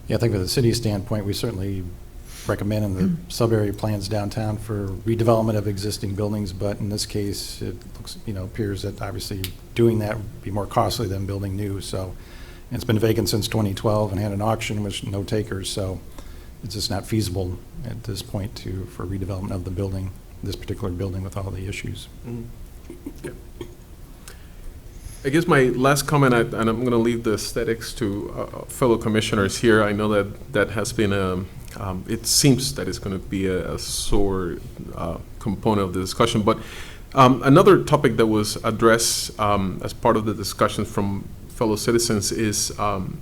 Yeah, I think from the city standpoint, we certainly recommend in the sub-area plans downtown for redevelopment of existing buildings, but in this case, it looks, appears that obviously doing that would be more costly than building new, so. And it's been vacant since 2012 and had an auction with no takers, so it's just not feasible at this point for redevelopment of the building, this particular building with all the issues. I guess my last comment, and I'm going to leave the aesthetics to fellow commissioners here. I know that has been it seems that it's going to be a sore component of the discussion. But another topic that was addressed as part of the discussion from fellow citizens is what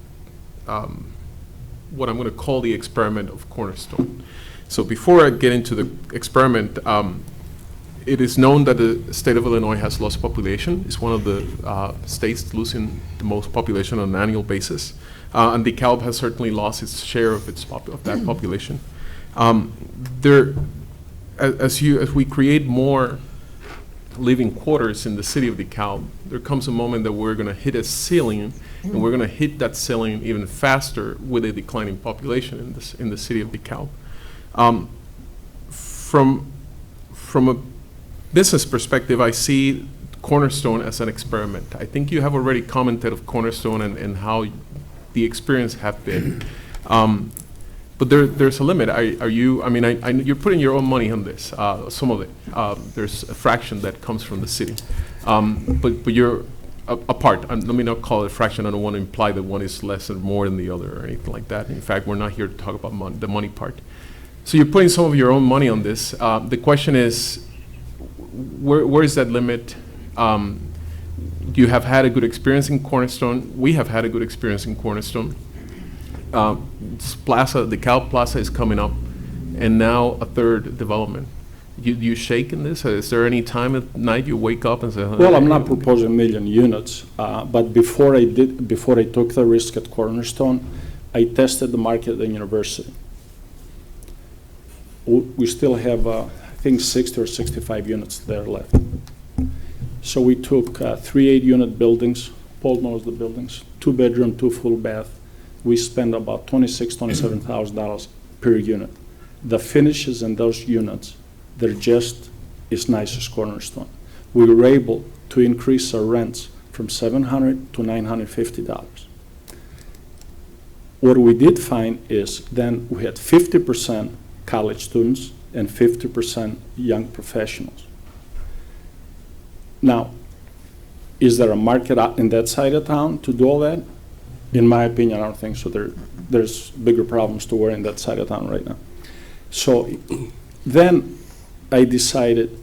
I'm going to call the experiment of Cornerstone. So before I get into the experiment, it is known that the state of Illinois has lost population. It's one of the states losing the most population on an annual basis. And DeKalb has certainly lost its share of that population. As we create more living quarters in the city of DeKalb, there comes a moment that we're going to hit a ceiling, and we're going to hit that ceiling even faster with a declining population in the city of DeKalb. From a business perspective, I see Cornerstone as an experiment. I think you have already commented of Cornerstone and how the experience have been. But there's a limit. You're putting your own money on this, some of it. There's a fraction that comes from the city. But you're apart. Let me not call it a fraction. I don't want to imply that one is less or more than the other or anything like that. In fact, we're not here to talk about the money part. So you're putting some of your own money on this. The question is, where is that limit? You have had a good experience in Cornerstone. We have had a good experience in Cornerstone. DeKalb Plaza is coming up, and now a third development. You shake in this? Is there any time at night you wake up and say, well, I'm not proposing 1 million units, but before I took the risk at Cornerstone, I tested the market at the university. We still have, I think, 60 or 65 units there left. So we took 3 8-unit buildings. Paul knows the buildings. 2-bedroom, 2 full bath. We spend about $26,000, $27,000 per unit. The finishes in those units, they're just as nice as Cornerstone. We were able to increase our rents from $700 to $950. What we did find is then we had 50% college students and 50% young professionals. Now, is there a market out in that side of town to do all that? In my opinion, I don't think so. There's bigger problems to worry in that side of town right now. So then I decided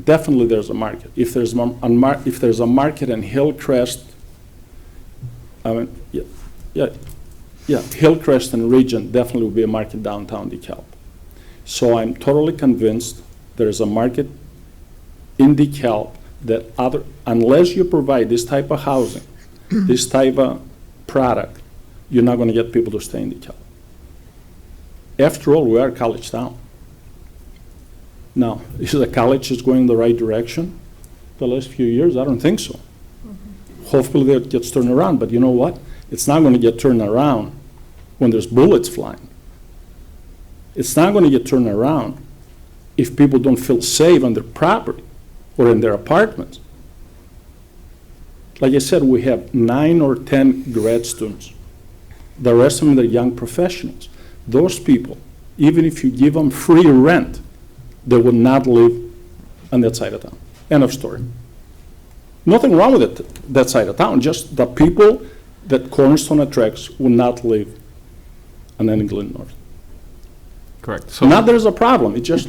definitely there's a market. If there's a market in Hillcrest, Hillcrest and region definitely will be a market downtown DeKalb. So I'm totally convinced there's a market in DeKalb that unless you provide this type of housing, this type of product, you're not going to get people to stay in DeKalb. After all, we are a college town. Now, is the college going in the right direction the last few years? I don't think so. Hopefully that gets turned around, but you know what? It's not going to get turned around when there's bullets flying. It's not going to get turned around if people don't feel safe on their property or in their apartments. Like I said, we have 9 or 10 grad students. The rest of them are young professionals. Those people, even if you give them free rent, they will not live on that side of town. End of story. Nothing wrong with it, that side of town, just the people that Cornerstone attracts will not live on England North. Correct. So Not there's a problem, it just,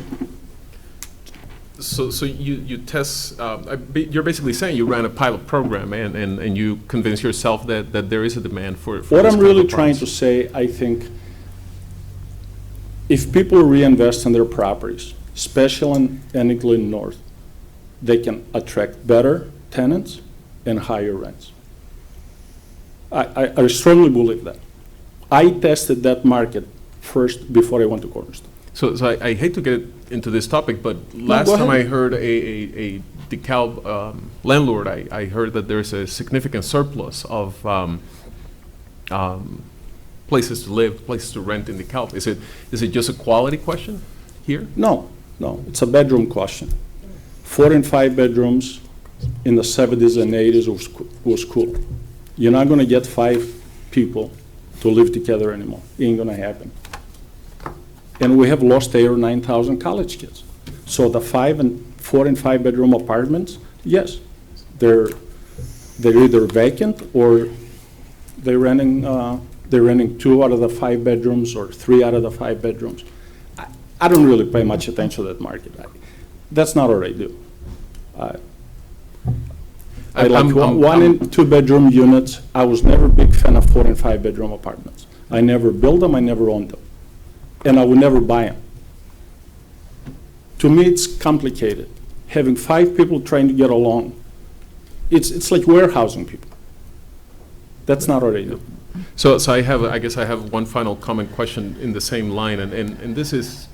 So you test, you're basically saying you ran a pilot program and you convince yourself that there is a demand for what this I'm type really of trying products. to say, I think, if people reinvest in their properties, especially in England North, they can attract better tenants and higher rents. I strongly believe that. I tested that market first before I went to Cornerstone. So I hate to get into this topic, but last go time ahead. I heard a DeKalb landlord, I heard that there's a significant surplus of places to live, places to rent in DeKalb. Is it just a quality question here? No, it's a bedroom question. 4 and 5 bedrooms in the 70s and 80s was cool. You're not gonna get 5 people to live together anymore. Ain't gonna happen. And we have lost 8,000 or 9,000 college kids. So the 4 and 5 bedroom apartments, yes, they're either vacant or they're renting 2 out of the 5 bedrooms or 3 out of the 5 bedrooms. I don't really pay much attention to that market. That's not what I do. I like 1 and 2 bedroom units. I was never a big fan of 4 and 5 bedroom apartments. I never built them, I never owned them. And I would never buy them. To me, it's complicated. Having 5 people trying to get along, it's like warehousing people. That's not what I do. So I guess I have one final comment question in the same line, and this is,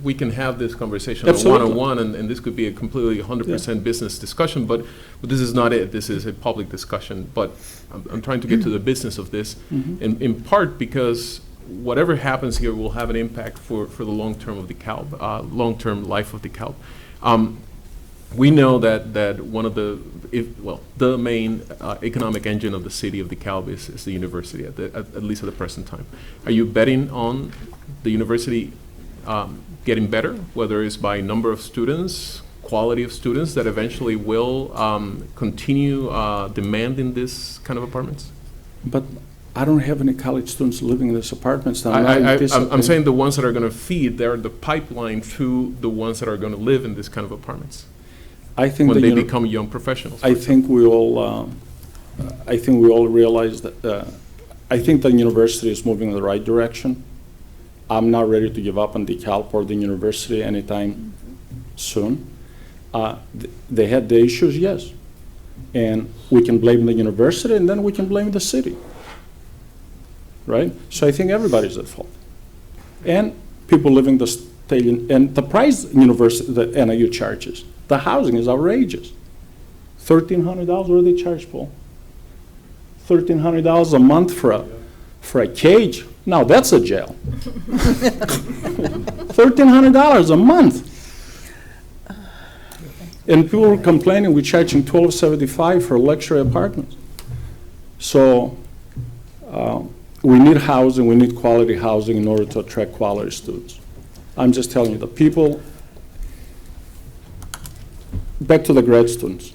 we can have this conversation on a Absolutely. one-on-one, and this could be a completely 100% business discussion, but this is not it. This is a public discussion. But I'm trying to get to the business of this, in part because whatever happens here will have an impact for the long-term of DeKalb, long-term life of DeKalb. We know that one of the main economic engine of the city of DeKalb is the university, at least at the present time. Are you betting on the university getting better, whether it's by number of students, quality of students, that eventually will continue demanding this kind of apartments? But I don't have any college students living in these apartments. I'm saying the ones that are going to feed, they're the pipeline to the ones that are going to live in this kind of apartments I think when the they become young professionals. I think we all realize that. I think the university is moving in the right direction. I'm not ready to give up on DeKalb or the university anytime soon. They had the issues, yes, and we can blame the university, and then we can blame the city, right? So I think everybody's at fault, and people living the state, and the price university, the NIU charges. The housing is outrageous. $1,300, what do they charge, Paul? $1,300 a month for a cage. Now that's a jail. $1,300 a month. And people were complaining we're charging $1,275 for luxury apartments. So we need housing, we need quality housing in order to attract quality students. I'm just telling you, the people. Back to the grad students.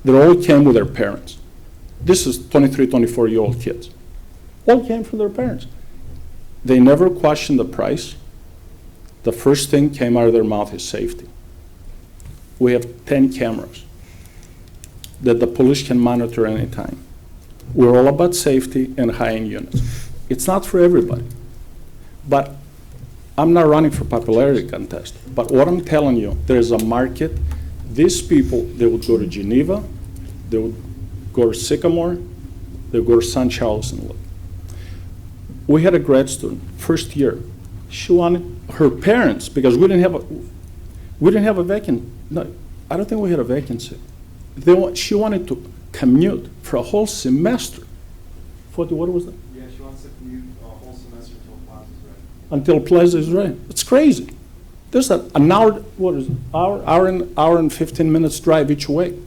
They all came with their parents. This is 23, 24-year-old kids. All came from their parents. They never questioned the price. The first thing came out of their mouth is safety. We have 10 cameras that the police can monitor anytime. We're all about safety and high-end units. It's not for everybody. But I'm not running for popularity contest. But what I'm telling you, there's a market. These people, they would go to Geneva, they would go to Sycamore, they would go to St. Charles and live. We had a grad student, first year. She wanted her parents, because we didn't have a vacancy. No, I don't think we had a vacancy. She wanted to commute for a whole semester. What was that? Yeah, she wants to commute a whole semester until Plaza's ready. Until Plaza is ready. It's crazy. There's an hour, what is it, hour and 15 minutes drive each way.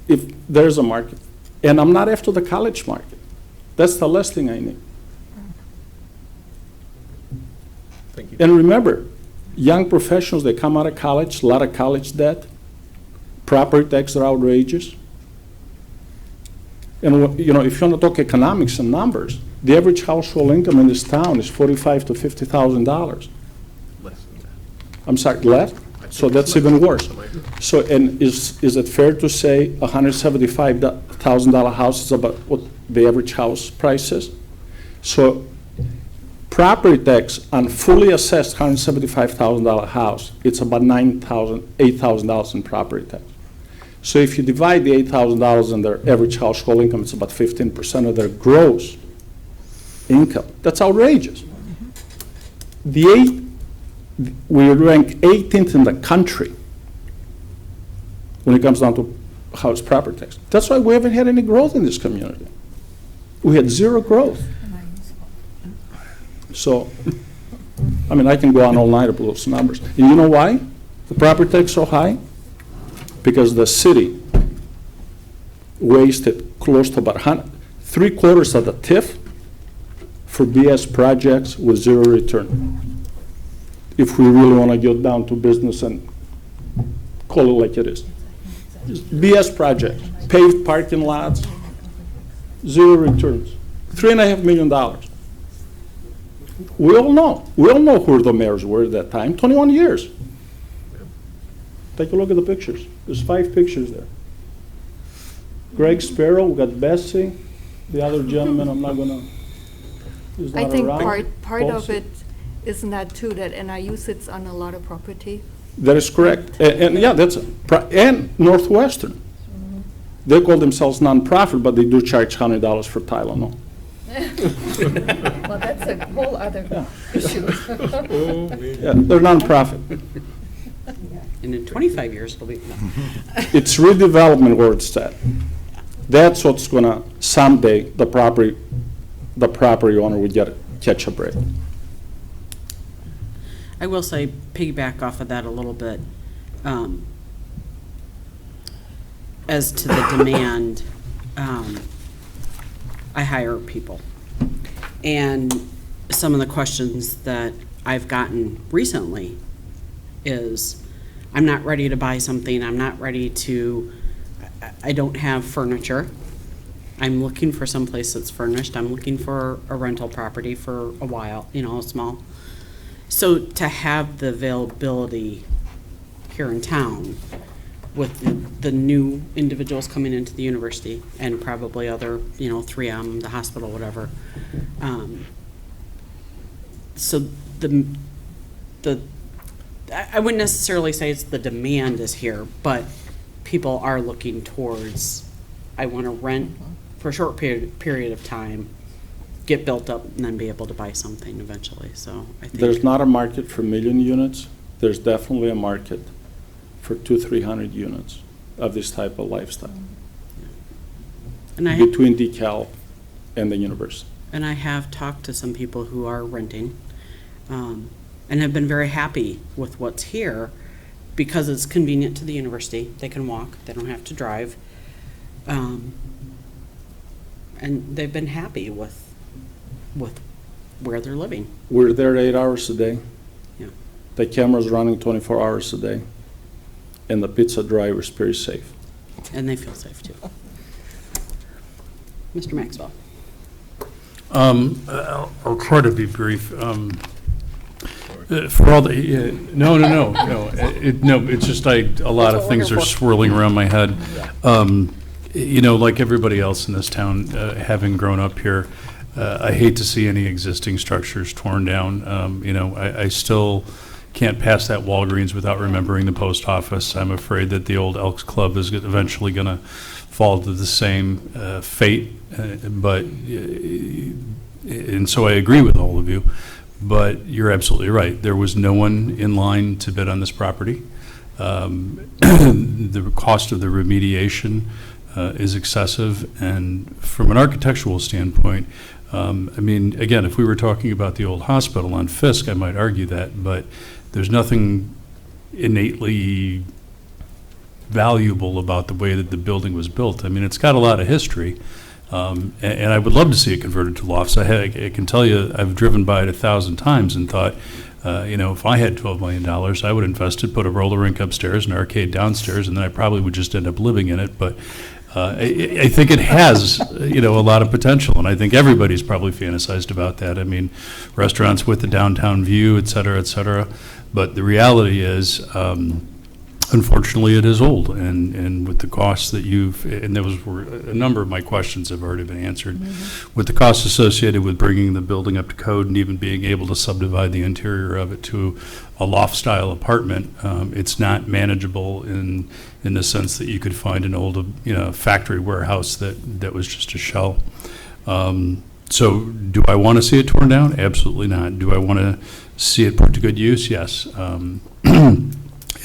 If there's a market. And I'm not after the college market. That's the last thing I need. Thank you. And remember, young professionals, they come out of college, a lot of college debt, property taxes are outrageous. And if you want to talk economics and numbers, the average household income in this town is $45,000 to $50,000. Less than that. I'm sorry, less? So that's even worse. So, and is it fair to say $175,000 house is about what the average house price is? So property tax on fully assessed $175,000 house, it's about $8,000 in property tax. So if you divide the $8,000 in their average household income, it's about 15% of their gross income. That's outrageous. We rank 18th in the country when it comes down to house property tax. That's why we haven't had any growth in this community. We had zero growth. So, I mean, I can go on all night about those numbers. And you know why the property tax is so high? Because the city wasted close to about 3/4 of the TIF for BS projects with zero return. If we really want to get down to business and call it like it is. BS projects, paved parking lots, zero returns, $3.5 million. We all know who the mayors were at that time, 21 years. Take a look at the pictures. There's 5 pictures there. Greg Sparrow, we got Bessie, the other gentleman, I'm not gonna, he's not I think around. part of Folks. it isn't that too, that NIU sits on a lot of property. That is correct. And yeah, and Northwestern. They call themselves nonprofit, but they do charge $100 for Tylenol. Well, that's a whole other issue. Yeah, they're nonprofit. And in 25 years, it'll be, no. It's redevelopment where it's at. That's what's gonna, someday, the property owner would catch a break. I will say, piggyback off of that a little bit, as to the demand, I hire people. And some of the questions that I've gotten recently is, I'm not ready to buy something, I'm not ready to, I don't have furniture. I'm looking for someplace that's furnished, I'm looking for a rental property for a while, small. So to have the availability here in town with the new individuals coming into the university and probably other, 3M, the hospital, whatever. So I wouldn't necessarily say it's the demand is here, but people are looking towards, I want to rent for a short period of time, get built up, and then be able to buy something eventually. So I think There's not a market for 1 million units. There's definitely a market for 200-300 units of this type of lifestyle and I between DeKalb and the university. And I have talked to some people who are renting and have been very happy with what's here because it's convenient to the university. They can walk, they don't have to drive. And they've been happy with where they're living. We're there 8 hours a day. Yeah. The camera's running 24 hours a day. And the pizza driver is very safe. And they feel safe too. Mr. Maxwell. I'll try to be brief. For all the, no, it's just a lot of things are swirling around my head. Like everybody else in this town, having grown up here, I hate to see any existing structures torn down. I still can't pass that Walgreens without remembering the post office. I'm afraid that the old Elks Club is eventually going to fall to the same fate. And so I agree with all of you. But you're absolutely right. There was no one in line to bid on this property. The cost of the remediation is excessive. And from an architectural standpoint, again, if we were talking about the old hospital on Fisk, I might argue that. But there's nothing innately valuable about the way that the building was built. It's got a lot of history. And I would love to see it converted to lofts. I can tell you, I've driven by it 1,000 times and thought, if I had $12 million, I would invest it, put a roller rink upstairs, an arcade downstairs, and then I probably would just end up living in it. But I think it has, a lot of potential, and I think everybody's probably fantasized about that. Restaurants with the downtown view, et cetera, et cetera. But the reality is, Unfortunately, it is old, and with the costs that and those were, a number of my questions have already been answered. With the costs associated with bringing the building up to code and even being able to subdivide the interior of it to a loft-style apartment, it's not manageable in the sense that you could find an old, factory warehouse that was just a shell. So do I want to see it torn down? Absolutely not. Do I want to see it put to good use? Yes.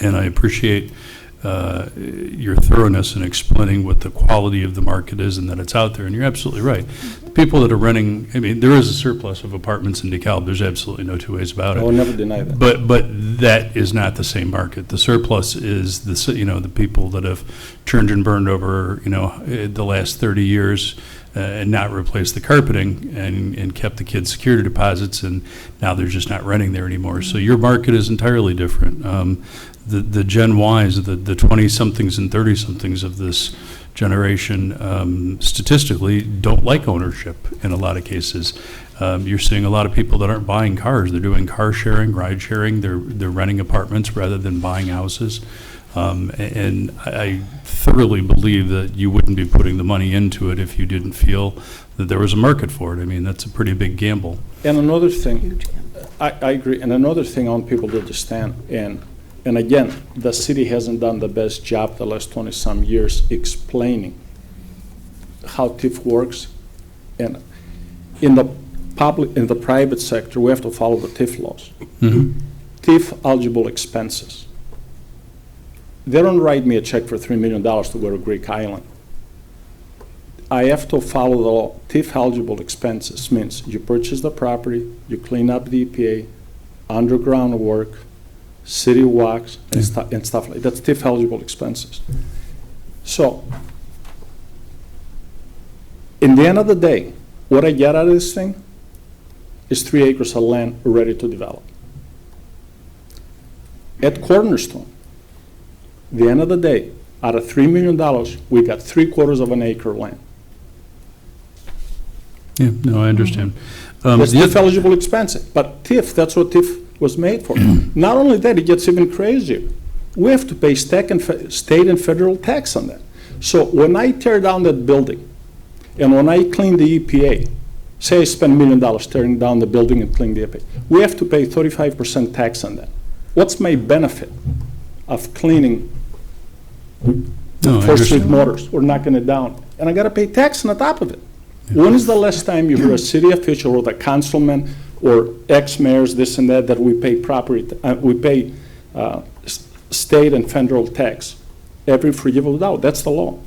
And I appreciate your thoroughness in explaining what the quality of the market is and that it's out there. And you're absolutely right. The people that are renting, there is a surplus of apartments in DeKalb. There's absolutely no two ways about it. I will never deny that. But that is not the same market. The surplus is the people that have churned and burned over the last 30 years and not replaced the carpeting and kept the kids' security deposits, and now they're just not renting there anymore. So your market is entirely different. The Gen Ys, the 20-somethings and 30-somethings of this generation, statistically don't like ownership in a lot of cases. You're seeing a lot of people that aren't buying cars. They're doing car sharing, ride sharing. They're renting apartments rather than buying houses. And I thoroughly believe that you wouldn't be putting the money into it if you didn't feel that there was a market for it. That's a pretty big gamble. And another thing, I agree, and another thing I want people to understand, and again, the city hasn't done the best job the last 20-some years explaining how TIF works. And in the private sector, we have to follow the TIF laws. TIF eligible expenses. They don't write me a check for $3 million to go to Greek Island. I have to follow the law. TIF eligible expenses means you purchase the property, you clean up the EPA, underground work, city walks, and stuff like that. That's TIF eligible expenses. So, in the end of the day, what I get out of this thing is 3 acres of land ready to develop. At Cornerstone, the end of the day, out of $3 million, we got 3/4 of an acre land. Yeah, no, I understand. That's TIF eligible expenses, but TIF, that's what TIF was made for. Not only that, it gets even crazier. We have to pay state and federal tax on that. So when I tear down that building, and when I clean the EPA, say I spend $1 million tearing down the building and cleaning the EPA, we have to pay 35% tax on that. What's my benefit of cleaning Fourth Street Motors or knocking it down? And I got to pay tax on the top of it. When is the last time you heard a city official or the councilman or ex-mayors, this and that we pay state and federal tax every forgivable doubt? That's the law.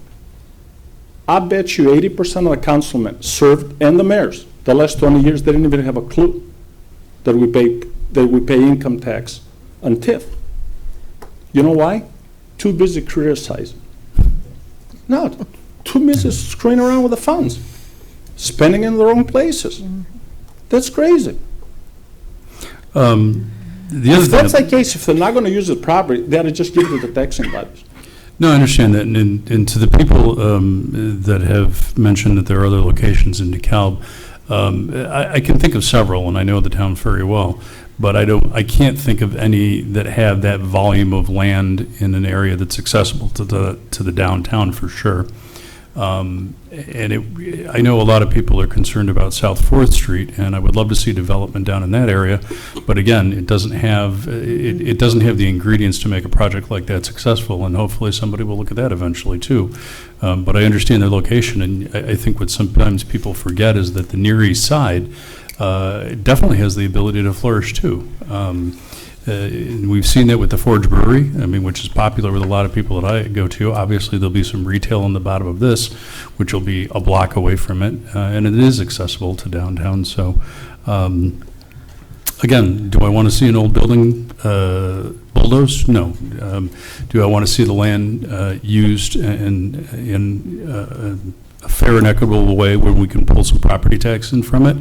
I bet you 80% of the councilmen served and the mayors the last 20 years, they didn't even have a clue that we pay income tax on TIF. You know why? Too busy criticizing. No, too busy screwing around with the funds, spending in the wrong places. That's crazy. If that's the case, if they're not going to use the property, they ought to just give it to the taxing bodies. No, I understand that. And to the people that have mentioned that there are other locations in DeKalb, I can think of several, and I know the town very well. But I can't think of any that have that volume of land in an area that's accessible to the downtown for sure. I know a lot of people are concerned about South 4th Street, and I would love to see development down in that area. But again, it doesn't have the ingredients to make a project like that successful, and hopefully somebody will look at that eventually too. But I understand their location, and I think what sometimes people forget is that the Near East Side definitely has the ability to flourish too. We've seen that with the Forge Brewery, which is popular with a lot of people that I go to. Obviously, there'll be some retail on the bottom of this, which will be a block away from it, and it is accessible to downtown. So, again, do I want to see an old building bulldozed? No. Do I want to see the land used in a fair and equitable way where we can pull some property tax in from it?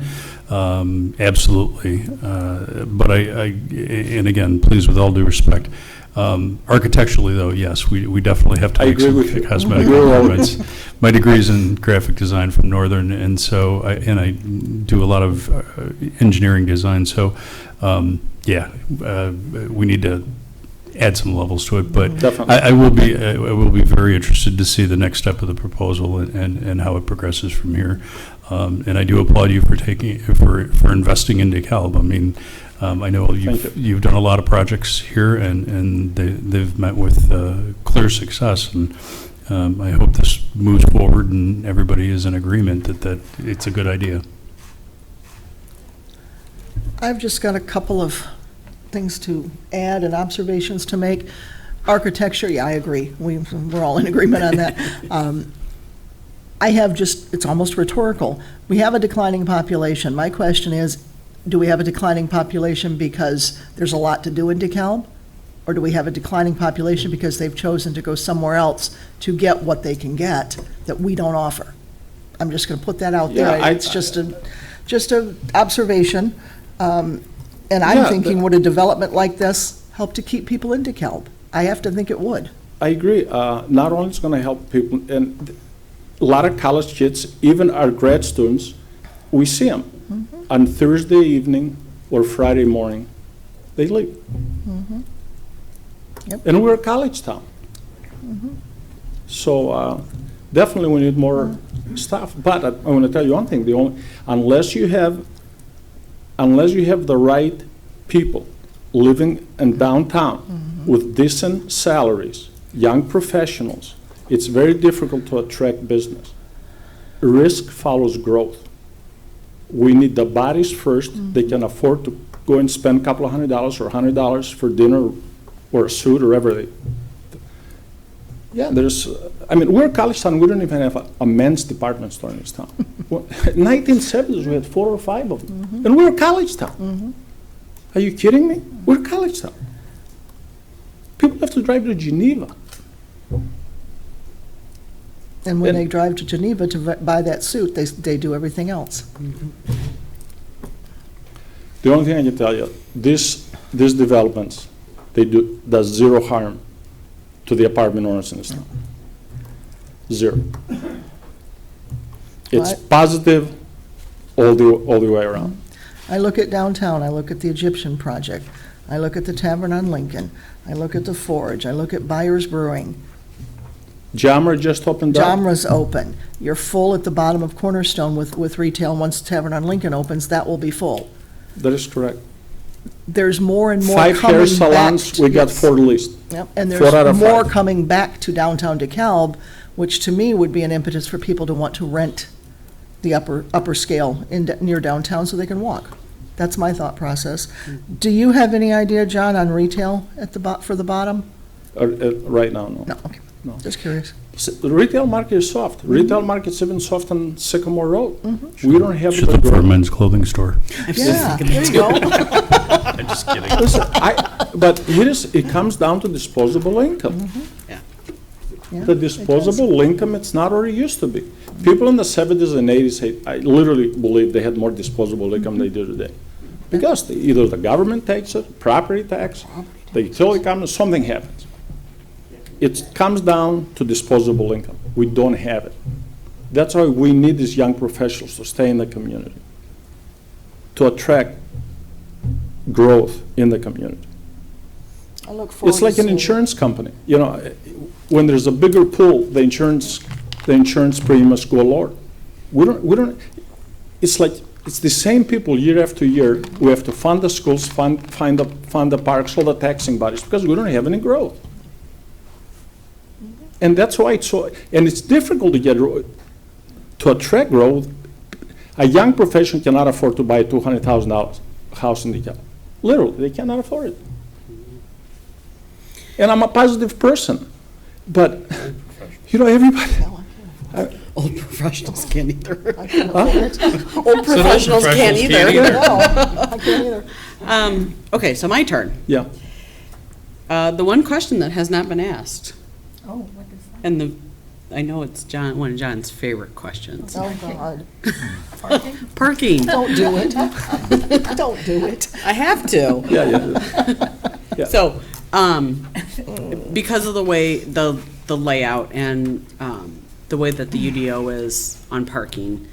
Absolutely. But and again, please, with all due respect, architecturally though, yes, we definitely have to make some cosmetic improvements. My degree is in graphic design from Northern, and so I do a lot of engineering design. So, we need to add some levels to it. But Definitely. I will be very interested to see the next step of the proposal and how it progresses from here. And I do applaud you for for investing in DeKalb. I mean, I know Thank you. you've done a lot of projects here, and they've met with clear success. And I hope this moves forward and everybody is in agreement that it's a good idea. I've just got a couple of things to add and observations to make. Architecture, yeah, I agree. We're all in agreement on that. I have just, it's almost rhetorical. We have a declining population. My question is, do we have a declining population because there's a lot to do in DeKalb? Or do we have a declining population because they've chosen to go somewhere else to get what they can get that we don't offer? I'm just going to put that out there. Yeah, It's just a observation. And I'm Yeah, thinking, would a development like this help to keep people in DeKalb? I have to think it would. I agree. Not only it's going to help people, and a lot of college kids, even our grad students, we see them on Thursday evening or Friday morning. They leave. Yep. And we're a college town. So definitely we need more staff. But I want to tell you one thing: unless you have the right people living in downtown with decent salaries, young professionals, it's very difficult to attract business. Risk follows growth. We need the bodies first. They can afford to go and spend a couple of $100 or $100 for dinner or a suit or everything. Yeah, we're a college town. We don't even have a men's department store in this town. Well, in 1970s, we had 4 or 5 of them. And we're a college town. Are you kidding me? We're a college town. People have to drive to Geneva. And when And- they drive to Geneva to buy that suit, they do everything else. The only thing I can tell you, these developments, does zero harm to the apartment owners in this town. Zero. It's What? positive all the way around. I look at downtown, I look at the Egyptian project, I look at the Tavern on Lincoln, I look at the Forge, I look at Byers Brewing. Jammer just opened up. Jamra's open. You're full at the bottom of Cornerstone with retail. Once Tavern on Lincoln opens, that will be full. That is correct. There's more and more 5 coming hair back. salons, we got 4 leased. Yep, and 4 out there's of more 5. coming back to downtown DeKalb, which to me would be an impetus for people to want to rent the upper scale near downtown so they can walk. That's my thought process. Do you have any idea, John, on retail for the bottom? Right now, no. No, okay. No. Just curious. The retail market is soft. Retail market's even soft on Sycamore Road. We don't have Should the look for a growth. men's clothing store. Yeah, there you go. I'm just kidding. Listen, but it comes down to disposable income. Yeah, The it does. disposable income, it's not what it used to be. People in the 70s and 80s, I literally believe they had more disposable income than they do today. Because either the government takes it, property tax, the utility company, something happens. It comes down to disposable income. We don't have it. That's why we need these young professionals to stay in the community, to attract growth in the community. I look forward It's like to an seeing it. insurance company. You know, when there's a bigger pool, the insurance premiums go lower. We don't, it's like, it's the same people year after year. We have to fund the schools, fund the parks, all the taxing bodies, because we don't have any growth. And that's why and it's difficult to attract growth. A young professional cannot afford to buy a $200,000 house in DeKalb. Literally, they cannot afford it. And I'm a positive person, but, everybody, Old professionals can't either. I can't afford it. Old professionals can't either. No, I can't either. Okay, so my turn. yeah. The one question that has not been asked, Oh, what is that? and I know it's one of John's favorite questions. Oh, God. Parking. Don't do it. Don't do it. I have to. Yeah. So, because of the way the layout and the way that the UDO is on parking,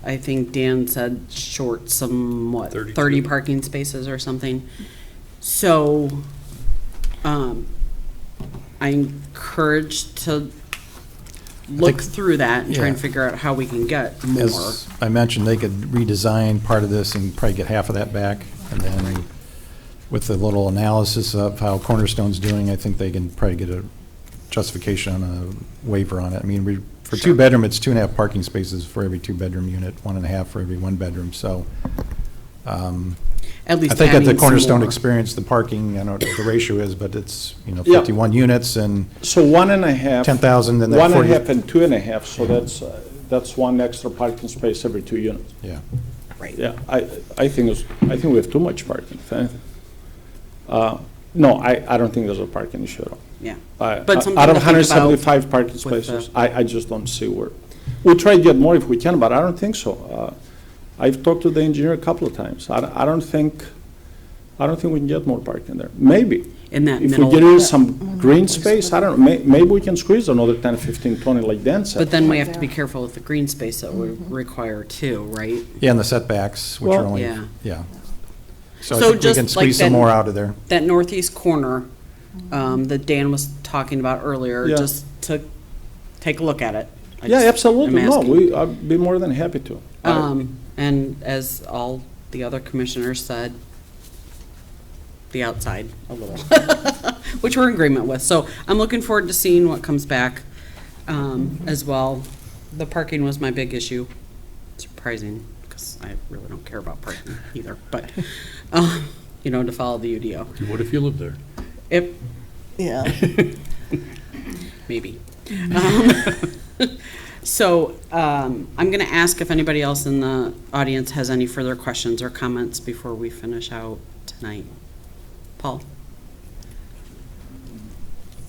I think Dan said short some, 30 parking spaces or something. So, I encourage to look through that and try and yeah. figure out how we can get more. As I mentioned, they could redesign part of this and probably get half of that back. And then with a little analysis of how Cornerstone's doing, I think they can probably get a justification on a waiver on it. I mean, for two-bedroom, it's 2.5 parking spaces for every two-bedroom unit, 1.5 for every one-bedroom, so. At least I think at the adding some Cornerstone more. experience, the parking, I don't know what the ratio is, but it's, Yeah. 51 units and So 1.5. 10,000 and then 1.5 and 2.5, so that's one extra parking space every 2 units. Yeah. Right. Yeah, I think we have too much parking, if anything. No, I don't think there's a parking issue at all. Yeah. But But something out of to think about 175 parking with spaces, the- I just don't see where. We'll try to get more if we can, but I don't think so. I've talked to the engineer a couple of times. I don't think we can get more parking there. Maybe. In that If we middle. get in some green space, I don't know, maybe we can squeeze another 10, 15, 20 like Dan said. But then we have to be careful with the green space that we require too, right? Yeah, and the setbacks, which are Well- only, Yeah. yeah. So I So think we just can like squeeze some that- more out of there. That northeast corner that Dan was talking about earlier, Yeah. just to take a look at it. I Yeah, just absolutely. am No, asking. I'd be more than happy to. And as all the other commissioners said, the outside a little, which we're in agreement with. So I'm looking forward to seeing what comes back as well. The parking was my big issue. Surprising, because I really don't care about parking either, but, to follow the UDO. What if you live there? If, Yeah. maybe. So I'm going to ask if anybody else in the audience has any further questions or comments before we finish out tonight. Paul?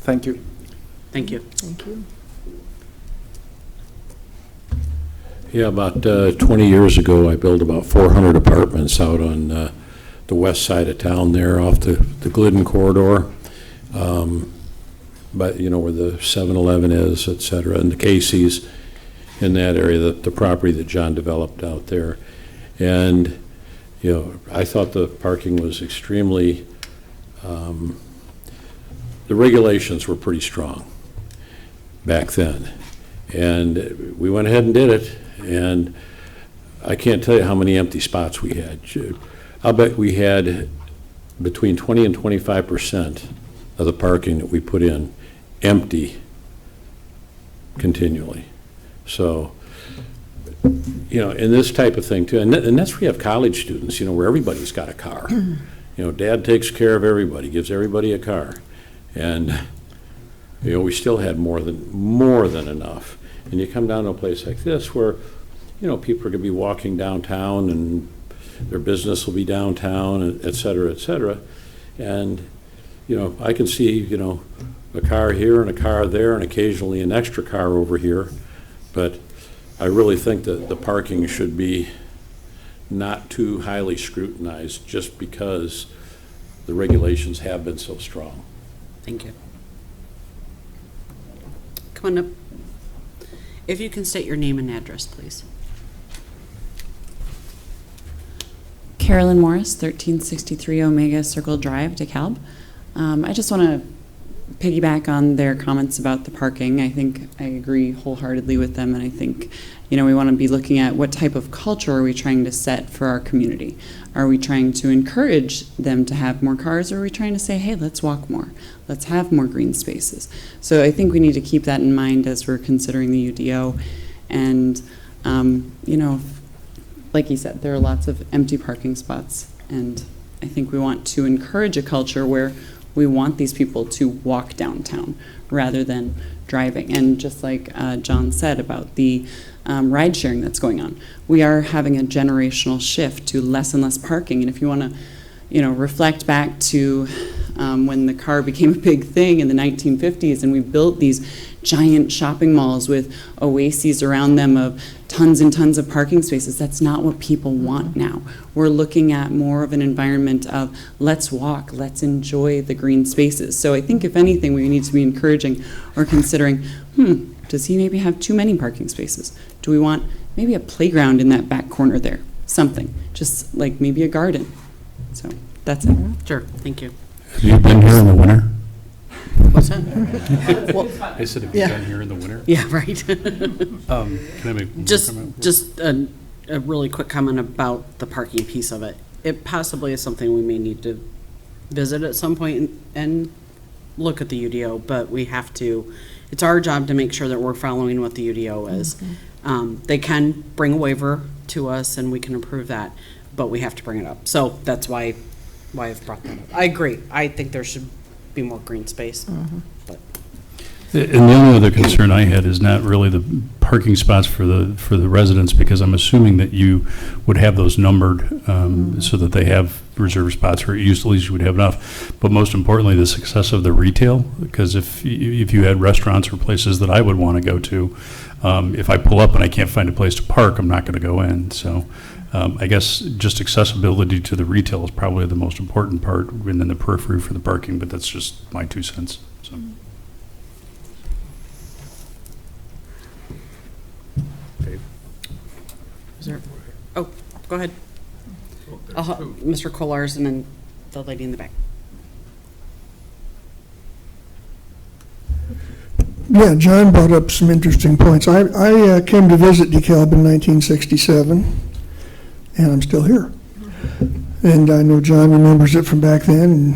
Thank you. Thank you. Thank you. Yeah, about 20 years ago, I built about 400 apartments out on the west side of town there off the Glidden corridor. But, where the 7-Eleven is, et cetera, and the Casey's in that area, the property that John developed out there. And, I thought the parking was extremely, the regulations were pretty strong back then. And we went ahead and did it, and I can't tell you how many empty spots we had. I'll bet we had between 20 and 25% of the parking that we put in empty continually. So, in this type of thing too, and that's where you have college students, where everybody's got a car. Dad takes care of everybody, gives everybody a car. And, we still had more than enough. And you come down to a place like this where, people are gonna be walking downtown and their business will be downtown, et cetera, et cetera. And, I can see, a car here and a car there and occasionally an extra car over here. But I really think that the parking should be not too highly scrutinized just because the regulations have been so strong. Thank you. Come on up. If you can state your name and address, please. Carolyn Morris, 1363 Omega Circle Drive, DeKalb. I just want to piggyback on their comments about the parking. I think I agree wholeheartedly with them, and I think, we want to be looking at what type of culture are we trying to set for our community. Are we trying to encourage them to have more cars, or are we trying to say, hey, let's walk more, let's have more green spaces? So I think we need to keep that in mind as we're considering the UDO. And, like you said, there are lots of empty parking spots, and I think we want to encourage a culture where we want these people to walk downtown rather than driving. And just like John said about the ride sharing that's going on, we are having a generational shift to less and less parking. And if you want to, reflect back to when the car became a big thing in the 1950s, and we built these giant shopping malls with oases around them of tons and tons of parking spaces. That's not what people want now. We're looking at more of an environment of let's walk, let's enjoy the green spaces. So I think if anything, we need to be encouraging or considering, does he maybe have too many parking spaces? Do we want maybe a playground in that back corner there? Something, just like maybe a garden. So that's it. Sure, thank you. Have you been here in the winter? What's that? I said, have you Yeah. been here in the winter? Yeah, right. Can I make one Just, comment? just a really quick comment about the parking piece of it. It possibly is something we may need to visit at some point and look at the UDO, but we have to, it's our job to make sure that we're following what the UDO is. They can bring a waiver to us and we can approve that, but we have to bring it up. So that's why I've brought that up. I agree. I think there should be more green space. But And the only other concern I had is not really the parking spots for the residents, because I'm assuming that you would have those numbered so that they have reserved spots, or at least you would have enough. But most importantly, the success of the retail, because if you had restaurants or places that I would want to go to, if I pull up and I can't find a place to park, I'm not going to go in. So I guess just accessibility to the retail is probably the most important part, and then the periphery for the parking, but that's just my 2 cents. So. is there, oh, go ahead. Mr. Kolars and then the lady in the back. Yeah, John brought up some interesting points. I came to visit DeKalb in 1967, and I'm still here. And I know John remembers it from back then,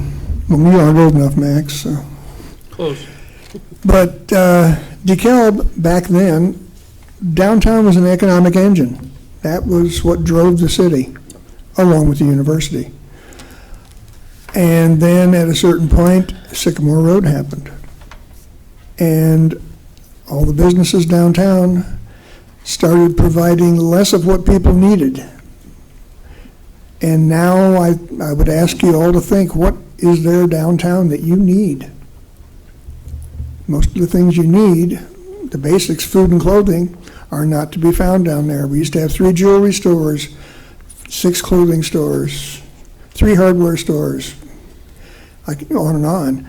and well, we aren't old enough, Max, so. Close. But DeKalb, back then, downtown was an economic engine. That was what drove the city, along with the university. And then at a certain point, Sycamore Road happened. And all the businesses downtown started providing less of what people needed. And now I would ask you all to think, what is there downtown that you need? Most of the things you need, the basics, food and clothing, are not to be found down there. We used to have 3 jewelry stores, 6 clothing stores, 3 hardware stores, I can go on and on.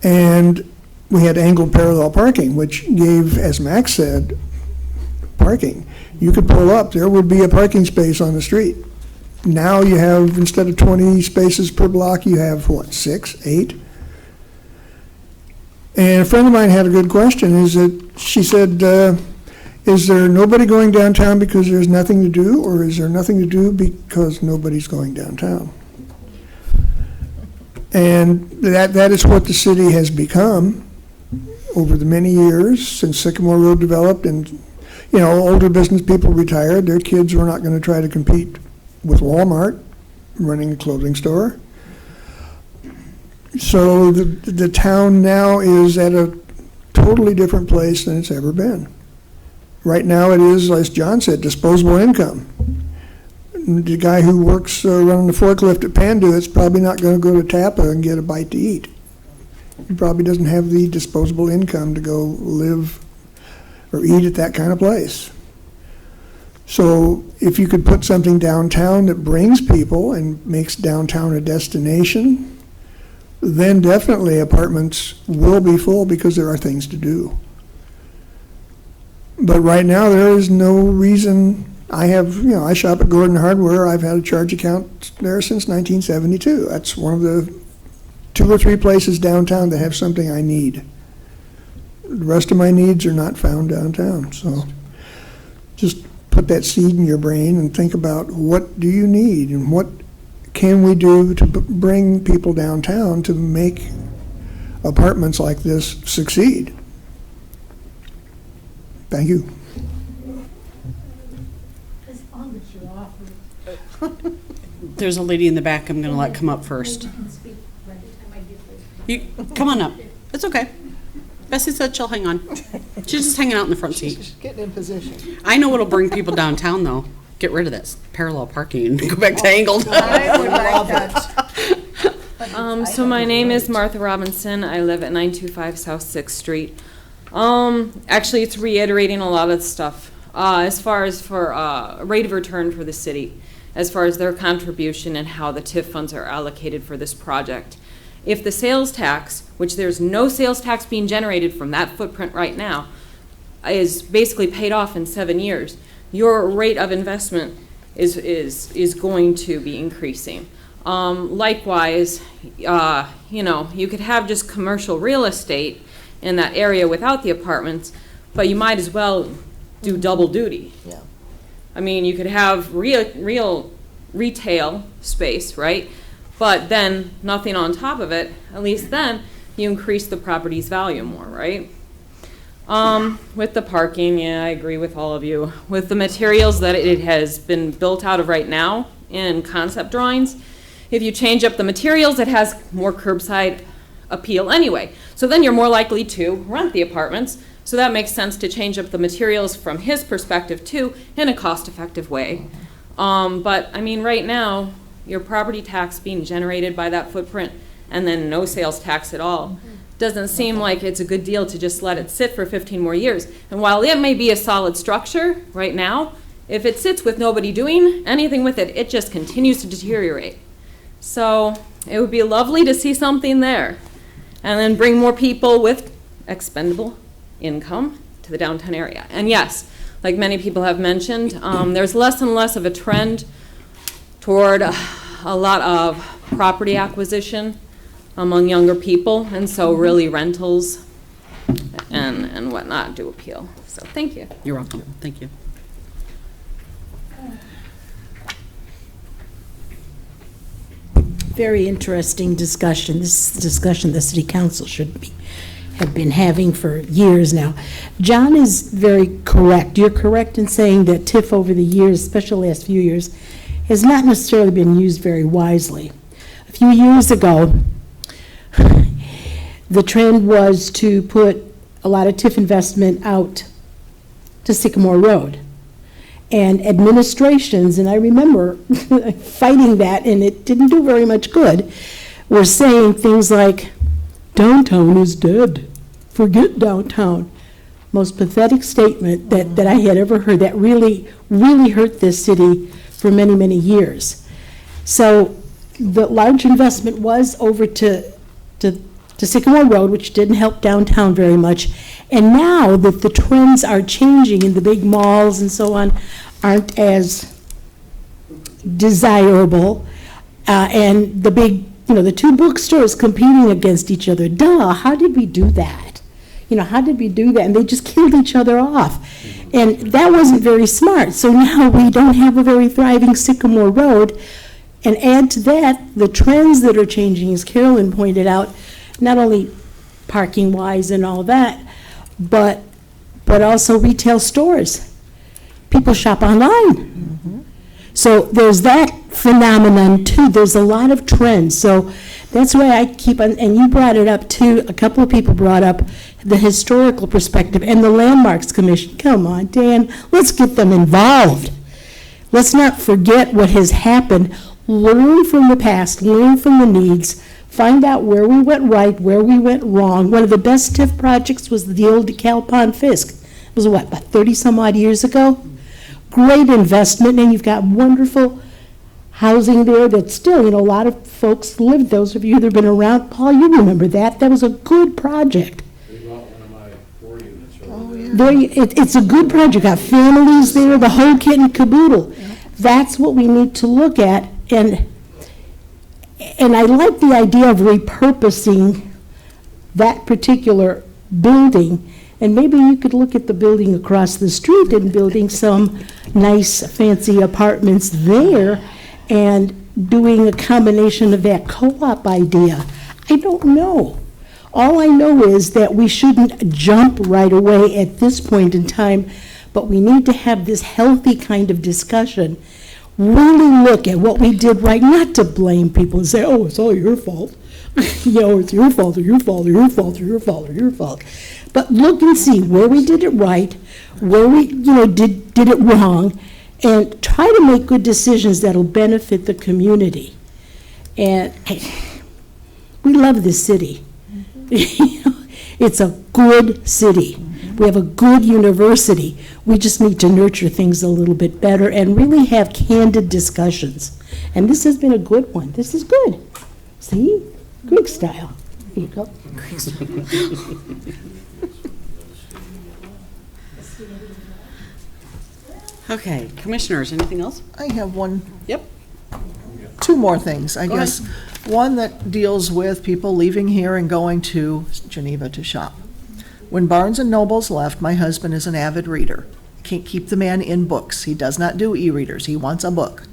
And we had angled parallel parking, which gave, as Max said, parking. You could pull up, there would be a parking space on the street. Now you have, instead of 20 spaces per block, you have, what, 6, 8? And a friend of mine had a good question, she said, is there nobody going downtown because there's nothing to do, or is there nothing to do because nobody's going downtown? And that is what the city has become over the many years since Sycamore Road developed, and, you know, older business people retired, their kids were not going to try to compete with Walmart running a clothing store. So the town now is at a totally different place than it's ever been. Right now it is, as John said, disposable income. The guy who works running the forklift at Panduit's probably not going to go to Tapa and get a bite to eat. He probably doesn't have the disposable income to go live or eat at that kind of place. So if you could put something downtown that brings people and makes downtown a destination, then definitely apartments will be full because there are things to do. But right now, there is no reason. I shop at Gordon Hardware. I've had a charge account there since 1972. That's one of the 2 or 3 places downtown that have something I need. The rest of my needs are not found downtown. So just put that seed in your brain and think about, what do you need and what can we do to bring people downtown to make apartments like this succeed? Thank you. There's a lady in the back I'm going to let come up first. You come on up. It's okay. Bessie said she'll hang on. She's just hanging out in the front seat. Getting in position. I know what'll bring people downtown, though. Get rid of this parallel parking and go back to angled. I would love that. So my name is Martha Robinson. I live at 925 South 6th Street. Actually, it's reiterating a lot of stuff as far as for rate of return for the city, as far as their contribution and how the TIF funds are allocated for this project. If the sales tax, which there's no sales tax being generated from that footprint right now, is basically paid off in 7 years, your rate of investment is going to be increasing. Likewise, you know, you could have just commercial real estate in that area without the apartments, but you might as well do double duty. Yeah. I mean, you could have real retail space, right? But then nothing on top of it. At least then you increase the property's value more, right? With the parking, yeah, I agree with all of you. With the materials that it has been built out of right now in concept drawings, if you change up the materials, it has more curbside appeal anyway. So then you're more likely to rent the apartments. So that makes sense to change up the materials from his perspective too, in a cost-effective way. But I mean, right now, your property tax being generated by that footprint and then no sales tax at all doesn't seem like it's a good deal to just let it sit for 15 more years. And while it may be a solid structure right now, if it sits with nobody doing anything with it, it just continues to deteriorate. So it would be lovely to see something there and then bring more people with expendable income to the downtown area. And yes, like many people have mentioned, there's less and less of a trend toward a lot of property acquisition among younger people, and so really rentals and whatnot do appeal. So thank you. You're welcome. Thank you. Very interesting discussion. This is a discussion the city council have been having for years now. John is very correct. You're correct in saying that TIF over the years, especially the last few years, has not necessarily been used very wisely. A few years ago, the trend was to put a lot of TIF investment out to Sycamore Road. And administrations, and I remember fighting that, and it didn't do very much good, were saying things like, downtown is dead. Forget downtown. Most pathetic statement that I had ever heard that really, really hurt this city for many, many years. So the large investment was over to Sycamore Road, which didn't help downtown very much. And now that the trends are changing and the big malls and so on aren't as desirable, and the big, the two bookstores competing against each other, how did we do that? How did we do that? And they just killed each other off. And that wasn't very smart. So now we don't have a very thriving Sycamore Road. And add to that the trends that are changing, as Carolyn pointed out, not only parking-wise and all that, but also retail stores. People shop online. So there's that phenomenon too. There's a lot of trends. So that's why I keep on, and you brought it up too, a couple of people brought up the historical perspective and the Landmarks Commission. Come on, Dan, let's get them involved. Let's not forget what has happened. Learn from the past, learn from the needs, find out where we went right, where we went wrong. One of the best TIF projects was the old DeKalb Pond Fisk. It was what, about 30 some odd years ago? Great investment, and you've got wonderful housing there that still, a lot of folks lived. Those of you that have been around, Paul, you remember that. That was a good project. They bought one of my 4 units over It's a good project. Got families there, the whole kit and caboodle. That's what we need to look at, and I like the idea of repurposing that particular building. And maybe you could look at the building across the street and building some nice fancy apartments there and doing a combination of that co-op idea. I don't know. All I know is that we shouldn't jump right away at this point in time, but we need to have this healthy kind of discussion. Really look at what we did right, not to blame people and say, oh, it's all your fault. It's your fault, or your fault, or your fault, or your fault, or your fault. But look and see where we did it right, where we, did it wrong, and try to make good decisions that'll benefit the community. And we love this city. It's a good city. We have a good university. We just need to nurture things a little bit better and really have candid discussions. And this has been a good one. This is good. See? Greek style. Here you go. Okay, commissioners, anything else? I have one. Yep. two more things, I Go guess. One that deals with people leaving here and going to Geneva to shop. When Barnes and Noble's left, my husband is an avid reader. Can't keep the man in books. He does not do e-readers. He wants a book.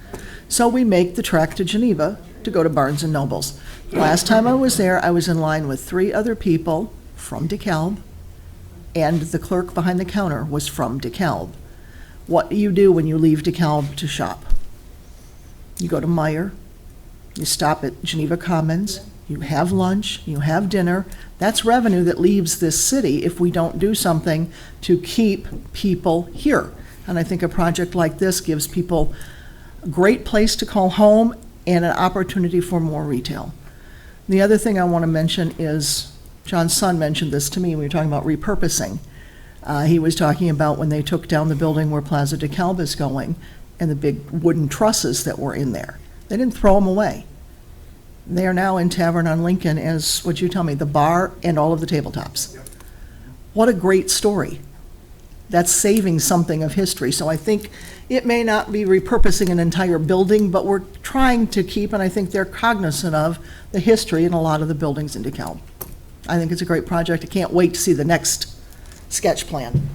So we make the trek to Geneva to go to Barnes and Noble's. Last time I was there, I was in line with 3 other people from DeKalb, and the clerk behind the counter was from DeKalb. What do you do when you leave DeKalb to shop? You go to Meijer, you stop at Geneva Commons, you have lunch, you have dinner. That's revenue that leaves this city if we don't do something to keep people here. And I think a project like this gives people a great place to call home and an opportunity for more retail. The other thing I want to mention is, John's son mentioned this to me when we were talking about repurposing. He was talking about when they took down the building where Plaza DeKalb is going and the big wooden trusses that were in there. They didn't throw them away. They are now in Tavern on Lincoln as, what'd you tell me, the bar and all of the tabletops. What a great story. That's saving something of history. So I think it may not be repurposing an entire building, but we're trying to keep, and I think they're cognizant of, the history in a lot of the buildings in DeKalb. I think it's a great project. I can't wait to see the next sketch plan.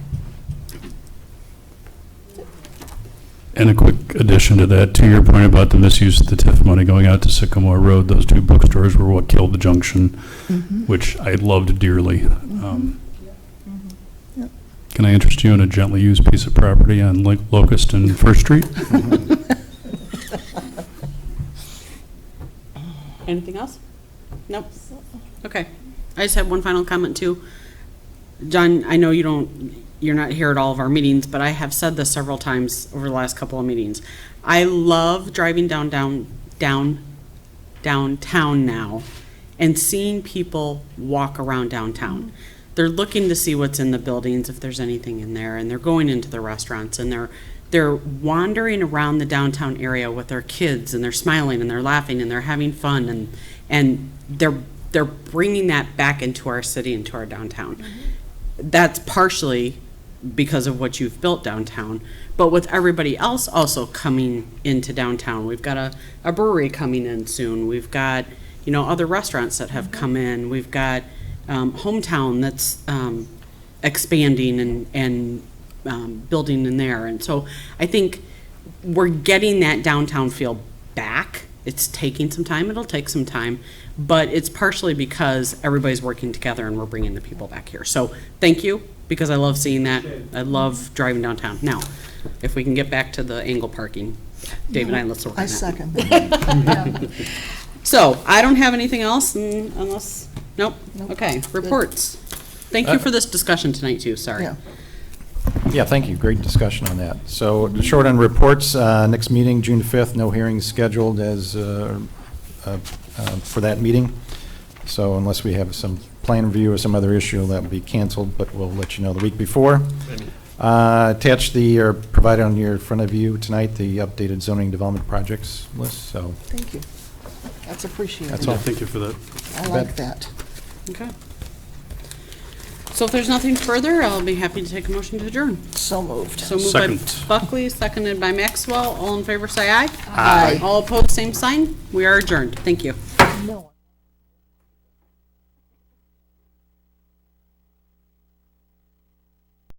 And a quick addition to that, to your point about the misuse of the TIF money going out to Sycamore Road, those 2 bookstores were what killed the junction, which I loved dearly. Can I interest you in a gently used piece of property on Locust and First Street? Anything else? Nope. Okay. I just have one final comment too. John, I know you're not here at all of our meetings, but I have said this several times over the last couple of meetings. I love driving downtown now and seeing people walk around downtown. They're looking to see what's in the buildings, if there's anything in there, and they're going into the restaurants, and they're wandering around the downtown area with their kids, and they're smiling and they're laughing and they're having fun, and they're bringing that back into our city, into our downtown. That's partially because of what you've built downtown, but with everybody else also coming into downtown. We've got a brewery coming in soon. We've got, other restaurants that have come in. We've got Hometown that's expanding and building in there. And so I think we're getting that downtown feel back. It's taking some time. It'll take some time, but it's partially because everybody's working together and we're bringing the people back here. So thank you, because I love seeing that. I love driving downtown. Now, if we can get back to the angle parking, Dave and I, let's work on that. I second that. So I don't have anything else unless, nope. Okay, reports. Thank you for this discussion tonight too, sorry. Yeah. Yeah, thank you. Great discussion on that. So the short on reports, next meeting, June 5th, no hearings scheduled as for that meeting. So unless we have some plan review or some other issue, that will be canceled, but we'll let you know the week before. Attached or provided on your front of you tonight, the updated zoning development projects list, so. Thank you. That's appreciated. That's all. Thank you for that. I like that. Okay. So if there's nothing further, I'll be happy to take a motion to adjourn. So moved. So moved Second. by Buckley, seconded by Maxwell. All in favor, say aye. Aye. All opposed, same sign. We are adjourned. Thank you. No.